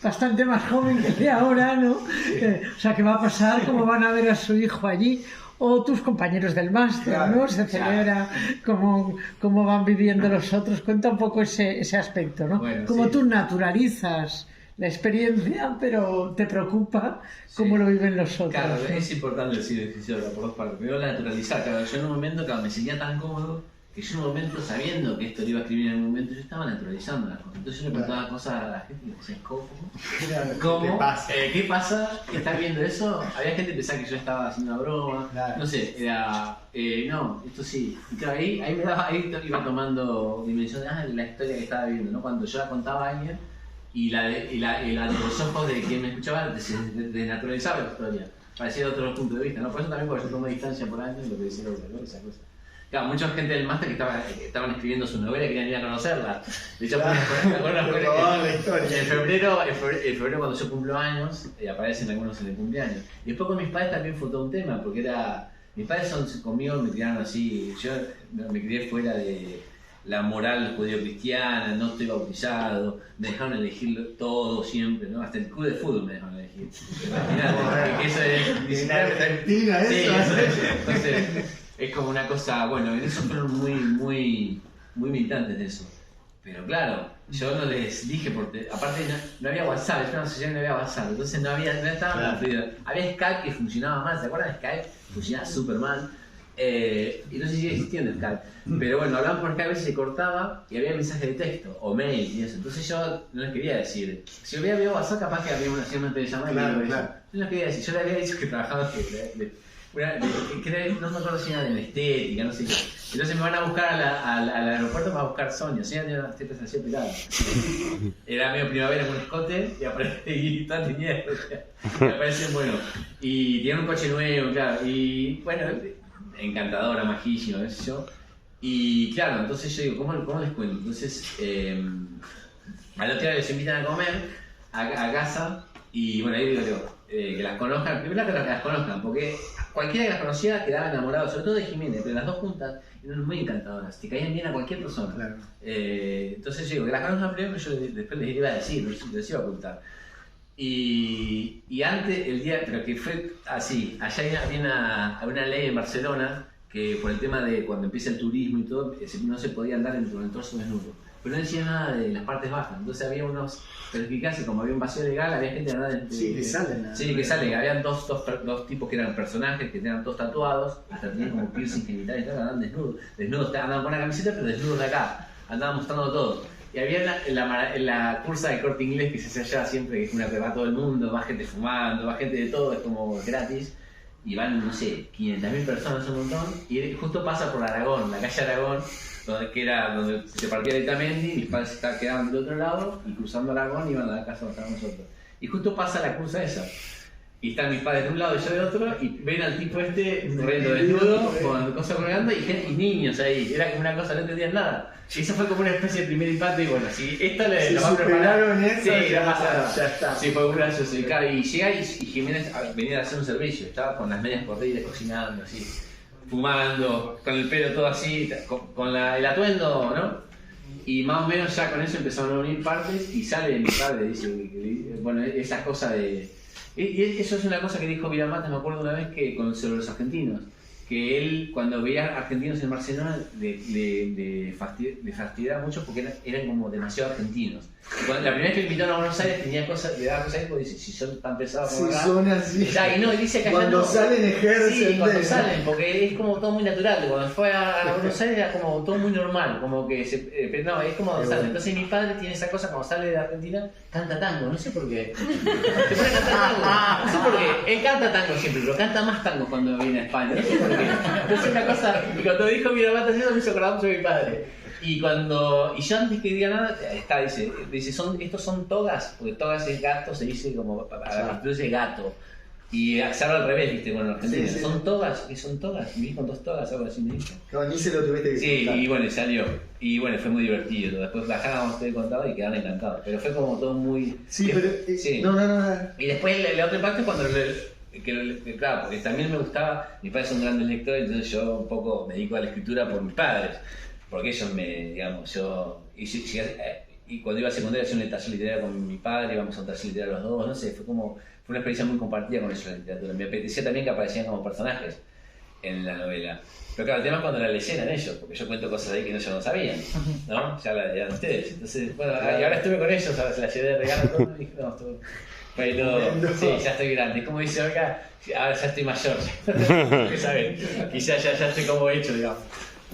[SPEAKER 3] bastante más joven que el de ahora, ¿no? O sea, ¿qué va a pasar? ¿Cómo van a ver a su hijo allí? O tus compañeros del máster, ¿no? Se celebra cómo van viviendo los otros. Cuenta un poco ese aspecto, ¿no?
[SPEAKER 4] Bueno,
[SPEAKER 3] cómo
[SPEAKER 4] sí.
[SPEAKER 3] tú naturalizas la experiencia, pero te preocupa cómo lo viven los otros.
[SPEAKER 4] Claro,
[SPEAKER 3] ¿no?
[SPEAKER 4] es importante decir ejercicio por dos partes. Primero, la naturalizar. Claro, yo en un momento, claro, me sentía tan cómodo que yo en un momento, sabiendo que esto lo iba a escribir en un momento, yo estaba naturalizando las cosas. Entonces yo le preguntaba cosas a la gente y le decía, ¿cómo?
[SPEAKER 2] ¿Qué pasa?
[SPEAKER 4] ¿Qué pasa? ¿Estás viendo eso? Había gente que pensaba que yo estaba haciendo una broma.
[SPEAKER 2] Claro.
[SPEAKER 4] No sé, era... no, esto sí. Y claro, ahí iba tomando dimensión de la historia que estaba viendo, ¿no? Cuando yo la contaba a alguien y la de los ojos de quien me escuchaba se desnaturalizaba la historia. Parecía de otro punto de vista, ¿no? Por eso también porque yo tomé distancia por años y lo que decía otra, ¿no? Esa cosa. Claro, mucha gente del máster que estaban escribiendo su novela y querían ir a conocerla. De hecho, me acuerdo
[SPEAKER 2] la historia.
[SPEAKER 4] en febrero cuando yo cumplo años, aparecen algunos en el cumpleaños. Y después con mis padres también fue todo un tema, porque era... Mis padres conmigo me criaron así, yo me crié fuera de la moral judío-cristiana, no estoy bautizado, me dejaron elegir todo siempre, ¿no? Hasta el club de fútbol me dejaron elegir. Imagínate, eso es...
[SPEAKER 2] En Argentina
[SPEAKER 4] Sí,
[SPEAKER 2] eso.
[SPEAKER 4] entonces es como una cosa, bueno, en eso fueron muy militantes de eso. Pero claro, yo no les dije, porque aparte no había WhatsApp, es una sociedad que no había WhatsApp, entonces no estaba la fluidez. Había Skype que funcionaba mal, ¿se acuerdan de Skype? Funcionaba súper mal. Y no sé si sigue existiendo Skype, pero bueno, hablaban por Skype, a veces se cortaba y había mensajes de texto o mail y eso. Entonces yo no les quería decir. Si hubiera habido WhatsApp, capaz que había una acción de llamada.
[SPEAKER 2] Claro,
[SPEAKER 4] y
[SPEAKER 2] claro.
[SPEAKER 4] yo no les quería decir, yo les había dicho que trabajaba no me acuerdo si era de estética, no sé qué. Entonces me van a buscar al aeropuerto, me va a buscar Sonia. Sonia tiene las tetas así peladas. Era medio primavera con un escote y tan tiñera. Me parecen bueno. Y tiene un coche nuevo, claro. Y bueno, encantadora, majísima, qué sé yo. Y claro, entonces yo digo, ¿cómo les cuento? Entonces, al otro día les invitan a comer a casa. Y bueno, ahí digo, que las conozcan, primero que las conozcan, porque cualquiera que las conocía quedaba enamorado, sobre todo de Jiménez, pero las dos juntas eran muy encantadoras, te caían bien a cualquier persona.
[SPEAKER 2] Claro.
[SPEAKER 4] Entonces yo digo, que las conozcan primero, pero yo después les iba a decir, les iba a ocultar. Y antes, el día, pero que fue así, allá había una ley en Barcelona que por el tema de cuando empieza el turismo y todo, no se podía andar en el torso desnudo. Pero no decía nada de las partes bajas, entonces había unos perspicaces, como había un vacío legal, había gente que andaba
[SPEAKER 2] Sí, que salen.
[SPEAKER 4] Sí, que salen, habían dos tipos que eran personajes, que tenían todos tatuados, hasta tenían como piercing genital y tal, andaban desnudos, andaban con una camiseta, pero desnudos de acá, andaban mostrando todo. Y había la cursa de Corte Inglés que se hace allá siempre, que es una que va todo el mundo, va gente fumando, va gente de todo, es como gratis. Y van, no sé, 500.000 personas, un montón, y justo pasa por Aragón, la calle Aragón, que era donde se partía directamente, mis padres quedaban del otro lado, y cruzando Aragón iban a la casa donde estábamos nosotros. Y justo pasa la cursa esa. Y están mis padres de un lado y yo de otro, y ven al tipo corriendo desnudo, con cosas colgando, y niños ahí. Era como una cosa, no entendían nada. Y eso fue como una especie de primer impacto, y bueno, si esto lo va a preparar.
[SPEAKER 2] Eso,
[SPEAKER 4] Sí,
[SPEAKER 2] ya está.
[SPEAKER 4] Sí, fue un gracioso. Y claro, y llega y Jiménez venía a hacer un servicio, estaba con las medias corridas, cocinando, así, fumando, con el pelo todo así, con el atuendo, ¿no? Y más o menos ya con eso empezaron a unir partes, y sale mi padre, dice, bueno, esa cosa de... Y eso es una cosa que dijo Vilamatas, me acuerdo una vez, que sobre los argentinos, que él cuando veía argentinos en Barcelona le fastidiaba mucho porque eran como demasiado argentinos. La primera vez que me invitaron a Buenos Aires tenía cosas, le daba cosas ahí porque dice, si son tan pesados como
[SPEAKER 2] Si
[SPEAKER 4] acá.
[SPEAKER 2] son así.
[SPEAKER 4] Y no, y dice que allá
[SPEAKER 2] Cuando
[SPEAKER 4] no.
[SPEAKER 2] salen ejercen.
[SPEAKER 4] Sí, cuando salen, porque es como todo muy natural. Cuando fue a Buenos Aires era como todo muy normal, como que pero no, es como cuando sale. Entonces mi padre tiene esa cosa cuando sale de Argentina, canta tango, no sé por qué. Se pone a cantar tango, no sé por qué. Él canta tango siempre, pero canta más tango cuando viene a España, no sé por qué. Entonces una cosa, y cuando dijo mi hermana eso me hizo acordar mucho de mi padre. Y yo antes que diga nada, dice estos son togas, porque togas es gato, se dice como, para la pintura es gato. Y se habla al revés, viste, bueno, en Argentina.
[SPEAKER 2] Sí.
[SPEAKER 4] ¿Son togas? ¿Qué son togas? Viví con 2 togas, algo así me dijo.
[SPEAKER 2] No, ni se lo tuviste que
[SPEAKER 4] Sí,
[SPEAKER 2] contar.
[SPEAKER 4] y bueno, salió. Y bueno, fue muy divertido. Después bajábamos, te he contado, y quedaron encantados. Pero fue como todo muy...
[SPEAKER 2] Sí, pero.
[SPEAKER 4] Sí.
[SPEAKER 2] No.
[SPEAKER 4] Y después el otro impacto es cuando claro, porque también me gustaba, mis padres son grandes lectores, entonces yo un poco me dedico a la escritura por mis padres, porque ellos y cuando iba a secundaria hacía un taller literario con mi padre, íbamos a un taller literario los dos, no sé, fue una experiencia muy compartida con ellos la literatura. Me apetecía también que aparecían como personajes en la novela. Pero claro, el tema es cuando la leyeran ellos, porque yo cuento cosas ahí que ellos no sabían, ¿no? Ya la leían ustedes. Entonces, bueno, y ahora estuve con ellos, ahora se la llevé de regalo todo, y dije, no, estuvo... Pero sí, ya estoy grande. Es como dice Olga, ahora ya estoy mayor. ¿Qué saben? Quizás ya estoy como hecho, digamos.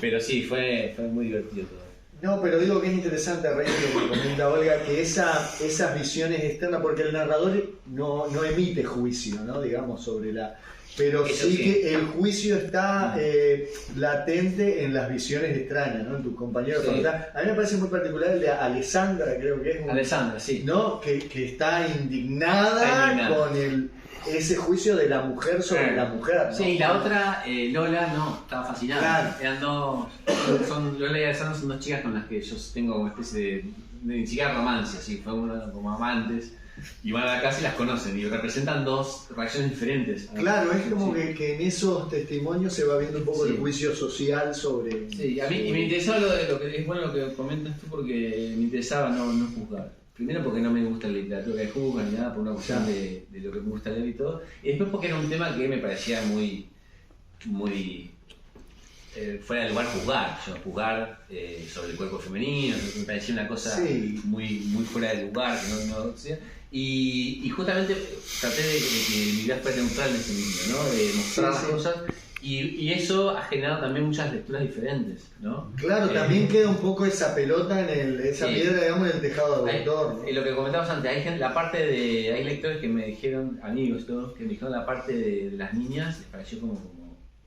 [SPEAKER 4] Pero sí, fue muy divertido todo.
[SPEAKER 2] No, pero digo que es interesante, Rey, lo que comenta Olga, que esas visiones externas, porque el narrador no emite juicio, ¿no? Digamos, sobre la... Pero sí que el juicio está latente en las visiones extrañas, ¿no? En tus compañeros.
[SPEAKER 4] Sí.
[SPEAKER 2] A mí me parece muy particular el de Alessandra, creo que es.
[SPEAKER 4] Alessandra, sí.
[SPEAKER 2] ¿No? Que está indignada con ese juicio de la mujer sobre la mujer, ¿no?
[SPEAKER 7] Sí, y la otra, Lola, no, estaba fascinada.
[SPEAKER 2] Claro.
[SPEAKER 7] Eran Lola y Alessandra son 2 chicas con las que yo tengo una especie de ni siquiera romance, así, fue una como amantes. Y van a la casa y las conocen y representan 2 reacciones diferentes.
[SPEAKER 2] Claro, es como
[SPEAKER 7] Sí.
[SPEAKER 2] que en esos testimonios se va viendo un poco
[SPEAKER 7] Sí.
[SPEAKER 2] el juicio social sobre...
[SPEAKER 7] Sí, a mí y me interesaba lo que es bueno lo que comentas tú porque me interesaba no juzgar. Primero porque no me gusta la literatura que juzga ni nada, por una cuestión de lo que me gusta leer y todo. Y después porque era un tema que me parecía muy fuera de lugar juzgar sobre el cuerpo femenino, me parecía una cosa
[SPEAKER 2] Sí.
[SPEAKER 7] muy fuera de lugar, que no sea. Y justamente traté de que mi vida fuera neutral en ese sentido, ¿no? De mostrar las cosas. Y eso ha generado también muchas lecturas diferentes, ¿no?
[SPEAKER 2] Claro, también queda un poco esa pelota esa
[SPEAKER 7] sí.
[SPEAKER 2] piedra, digamos, en el tejado del autor, ¿no?
[SPEAKER 7] Lo que comentábamos antes, hay lectores que me dijeron, amigos todos, que me dijeron la parte de las niñas, les pareció como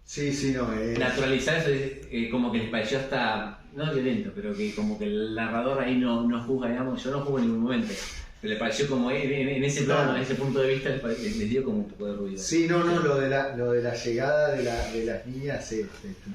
[SPEAKER 2] Sí, no,
[SPEAKER 7] naturalizar eso, como que les pareció hasta, no violento, pero que como que el narrador ahí no juzga, digamos, yo no juzgo en ningún momento. Pero le pareció como en ese tono,
[SPEAKER 2] Claro.
[SPEAKER 7] en ese punto de vista les dio como un poco de ruido.
[SPEAKER 2] Sí, no, lo de la llegada de las niñas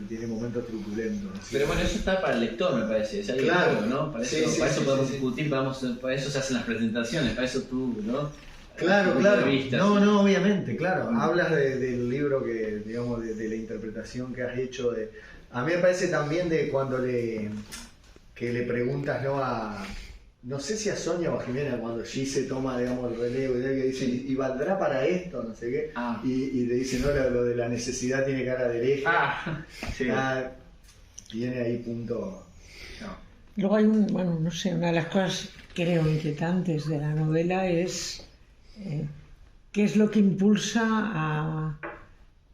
[SPEAKER 2] tiene momentos truculentos. ¿Sí?
[SPEAKER 7] Pero bueno, eso está para el lector, me parece. Es ahí
[SPEAKER 2] Claro.
[SPEAKER 7] el juego, ¿no? Para eso,
[SPEAKER 2] Sí,
[SPEAKER 7] para eso podemos
[SPEAKER 2] sí.
[SPEAKER 7] discutir, para eso se hacen las presentaciones, para eso tú, ¿no?
[SPEAKER 2] Claro.
[SPEAKER 7] Entrevistas.
[SPEAKER 2] No, obviamente, claro. Hablas del libro que, digamos, de la interpretación que has hecho. A mí me parece también de cuando le preguntas, ¿no? No sé si a Sonia o a Jimena, cuando Gise toma, digamos, el relevo y que dice, ¿y valdrá para esto? No sé qué.
[SPEAKER 7] Ah.
[SPEAKER 2] Y le dice, no, lo de la necesidad tiene cara de hereje.
[SPEAKER 7] Sí.
[SPEAKER 2] Tiene ahí punto.
[SPEAKER 3] Luego hay no sé, una de las cosas creo inquietantes de la novela es qué es lo que impulsa a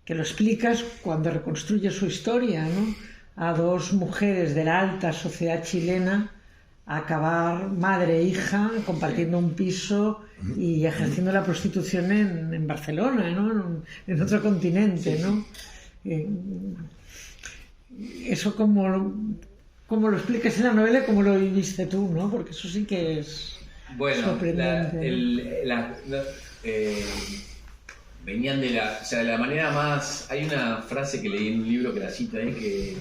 [SPEAKER 3] que lo explicas cuando reconstruyes su historia, ¿no? A 2 mujeres de la alta sociedad chilena a acabar madre e hija compartiendo un piso y ejerciendo la prostitución en Barcelona, ¿no? En otro continente, ¿no? Eso como lo explicas en la novela y como lo viviste tú, ¿no? Porque eso sí que es sorprendente.
[SPEAKER 7] Venían de la manera más... Hay una frase que leí en un libro que la cito ahí, que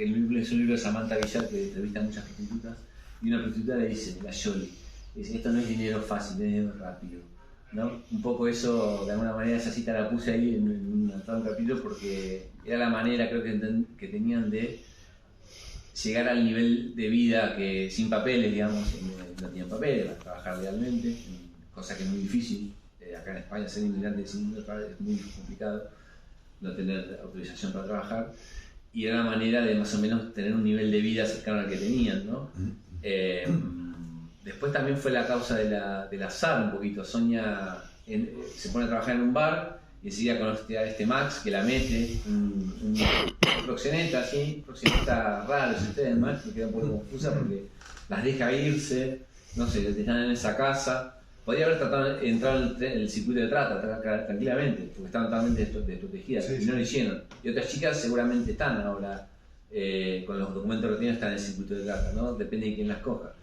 [SPEAKER 7] es un libro de Samantha Villar que entrevista a muchas prostitutas, y una prostituta le dice, la Yoli, dice, esto no es dinero fácil, es dinero rápido, ¿no? Un poco eso, de alguna manera esa cita la puse ahí en un capítulo porque era la manera, creo que tenían de llegar al nivel de vida que sin papeles, digamos, no tenían papeles, para trabajar legalmente, cosa que es muy difícil. Acá en España ser inmigrante sin es muy complicado, no tener autorización para trabajar, y era la manera de más o menos tener un nivel de vida cercano al que tenían, ¿no? después también fue la causa del azar un poquito. Sonia se pone a trabajar en un bar y enseguida conoce a este Max que la mete, un proxeneta, ¿sí? Proxeneta raro, si ustedes, Max, me queda un poco confusa porque las deja irse, no sé, están en esa casa. Podría haber entrado en el circuito de trata tranquilamente, porque estaban totalmente desprotegidas, y no lo hicieron. Y otras chicas seguramente están ahora, con los documentos retenidos, están en el circuito de trata, ¿no? Depende de quién las coja.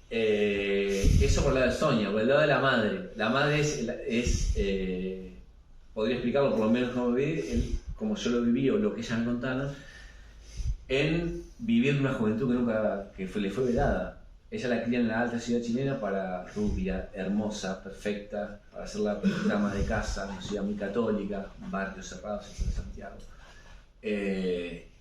[SPEAKER 7] Eso por el lado de Sonia. Por el lado de la madre es podría explicarlo, por lo menos como yo lo viví o lo que ellas me contaron, en vivir una juventud que le fue vedada. Ella la cría en la alta ciudad chilena, rubia, hermosa, perfecta, para ser la perfecta ama de casa, una ciudad muy católica, un barrio cerrado, centro de Santiago.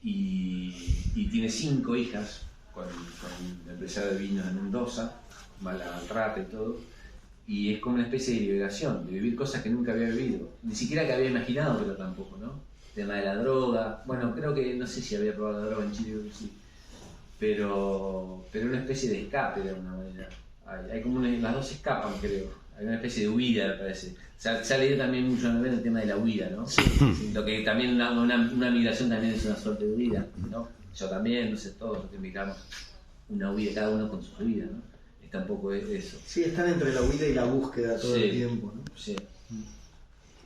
[SPEAKER 7] Y tiene 5 hijas con el empresario de vinos de Mendoza, Maltrata y todo. Y es como una especie de liberación, de vivir cosas que nunca había vivido, ni siquiera que había imaginado, pero tampoco, ¿no? El tema de la droga, bueno, creo que, no sé si había probado la droga en Chile, creo que sí. Pero una especie de escape de alguna manera. Hay como las dos escapan, creo. Hay una especie de huida, me parece. Se ha leído también mucho en el tema de la huida, ¿no? Sí. Lo que también una migración también es una suerte de huida, ¿no? Yo también, no sé, todos nos invitamos una huida, cada uno con su huida, ¿no? Es tampoco eso.
[SPEAKER 2] Sí, están entre la huida y la búsqueda todo el tiempo, ¿no?
[SPEAKER 7] Sí.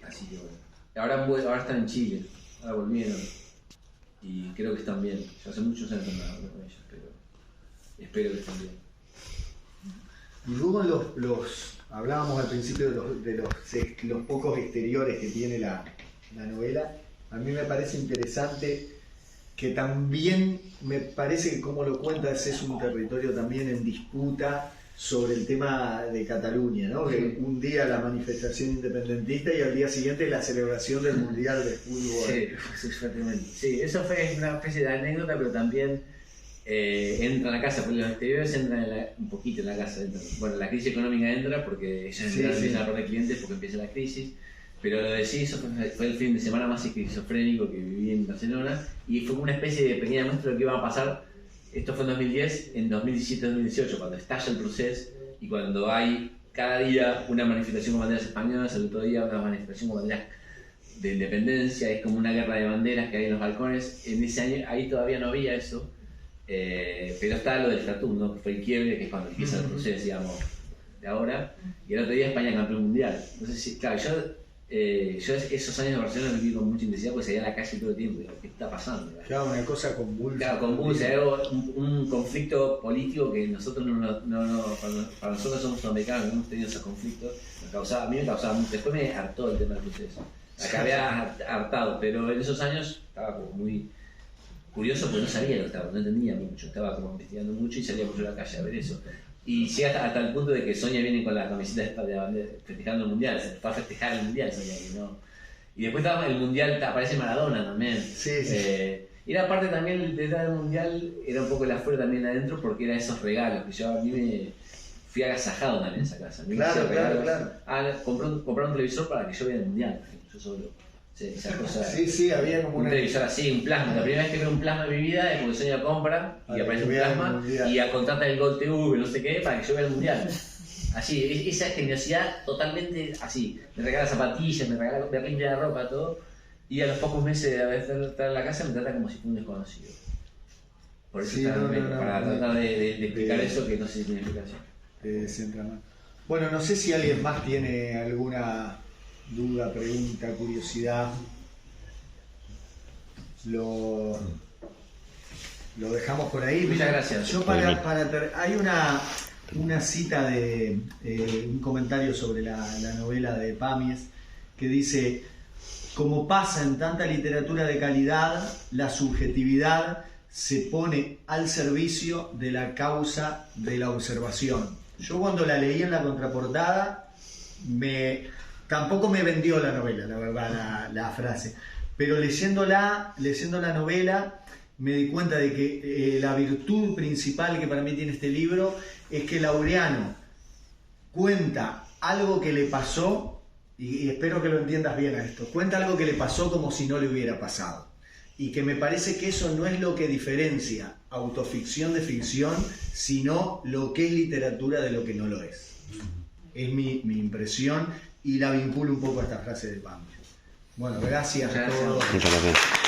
[SPEAKER 7] Así que bueno. Ahora están en Chile, ahora volvieron. Y creo que están bien. Yo hace muchos años no hablo con ellos, pero espero que estén bien.
[SPEAKER 2] Y luego hablábamos al principio de los pocos exteriores que tiene la novela. A mí me parece interesante que también, me parece que como lo cuentas, es un territorio también en disputa sobre el tema de Cataluña, ¿no? Que un día la manifestación independentista y al día siguiente la celebración del Mundial de Fútbol.
[SPEAKER 7] Sí, fue tremendo. Sí, eso fue una especie de anécdota, pero también entra en la casa, porque los exteriores entran un poquito en la casa. Bueno, la crisis económica entra porque ellos empiezan a perder clientes porque empieza la crisis. Pero lo de eso fue el fin de semana más esquizofrénico que viví en Barcelona y fue una especie de pequeña muestra de lo que iba a pasar. Esto fue en 2010, en 2017-2018, cuando estalla el proceso y cuando hay cada día una manifestación con banderas españolas, el otro día una manifestación con banderas de independencia, es como una guerra de banderas que hay en los balcones. En ese año ahí todavía no había eso, pero está lo del Fratum, ¿no? Que fue el quiebre, que es cuando empieza el proceso, digamos, de ahora. Y el otro día España campeón mundial. Entonces, claro, yo esos años de Barcelona viví con mucha intensidad porque salía a la calle todo el tiempo. Digo, ¿qué está pasando?
[SPEAKER 2] Claro, una cosa convulsa.
[SPEAKER 7] Claro, convulsa, un conflicto político que nosotros para nosotros somos sudamericanos, no hemos tenido esos conflictos. A mí me causaba mucho. Después me hartó el tema del proceso. Acabé hartado, pero en esos años estaba como muy curioso porque no sabía lo que estaba, no entendía mucho. Estaba como investigando mucho y salía mucho a la calle a ver eso. Y llega hasta el punto de que Sonia viene con la camiseta de bandera festejando el mundial, se va a festejar el mundial, Sonia, que no. Y después el mundial aparece Maradona también.
[SPEAKER 2] Sí.
[SPEAKER 7] Y era parte también detrás del mundial, era un poco el afuera también adentro, porque era esos regalos que yo a mí me fui agasajado también en esa casa.
[SPEAKER 2] Claro.
[SPEAKER 7] Compraron un televisor para que yo vea el mundial, por ejemplo, yo solo. Esa cosa,
[SPEAKER 2] sí, había como
[SPEAKER 7] un televisor así, un plasma. La primera vez que veo un plasma en mi vida es porque Sonia compra y aparece un plasma y contrata el Gol TV, no sé qué, para que yo vea el mundial. Así, esa generosidad totalmente así. Me regala zapatillas, me limpia la ropa, todo. Y a los pocos meses de estar en la casa me trata como si fuera un desconocido. Por eso para tratar de explicar eso, que no sé si tiene explicación.
[SPEAKER 2] Bueno, no sé si alguien más tiene alguna duda, pregunta, curiosidad. Lo dejamos por ahí.
[SPEAKER 7] Muchas gracias.
[SPEAKER 2] Yo hay una cita de un comentario sobre la novela de Pàmies que dice: como pasa en tanta literatura de calidad, la subjetividad se pone al servicio de la causa de la observación. Yo cuando la leí en la contraportada tampoco me vendió la novela, la verdad, la frase. Pero leyendo la novela me di cuenta de que la virtud principal que para mí tiene este libro es que Laureano cuenta algo que le pasó, y espero que lo entiendas bien a esto, cuenta algo que le pasó como si no le hubiera pasado. y que me parece que eso no es lo que diferencia autoficción de ficción, sino lo que es literatura de lo que no lo es. Es mi impresión y la vinculo un poco a esta frase de Pamela. Bueno, gracias a todos.
[SPEAKER 8] Muchas gracias.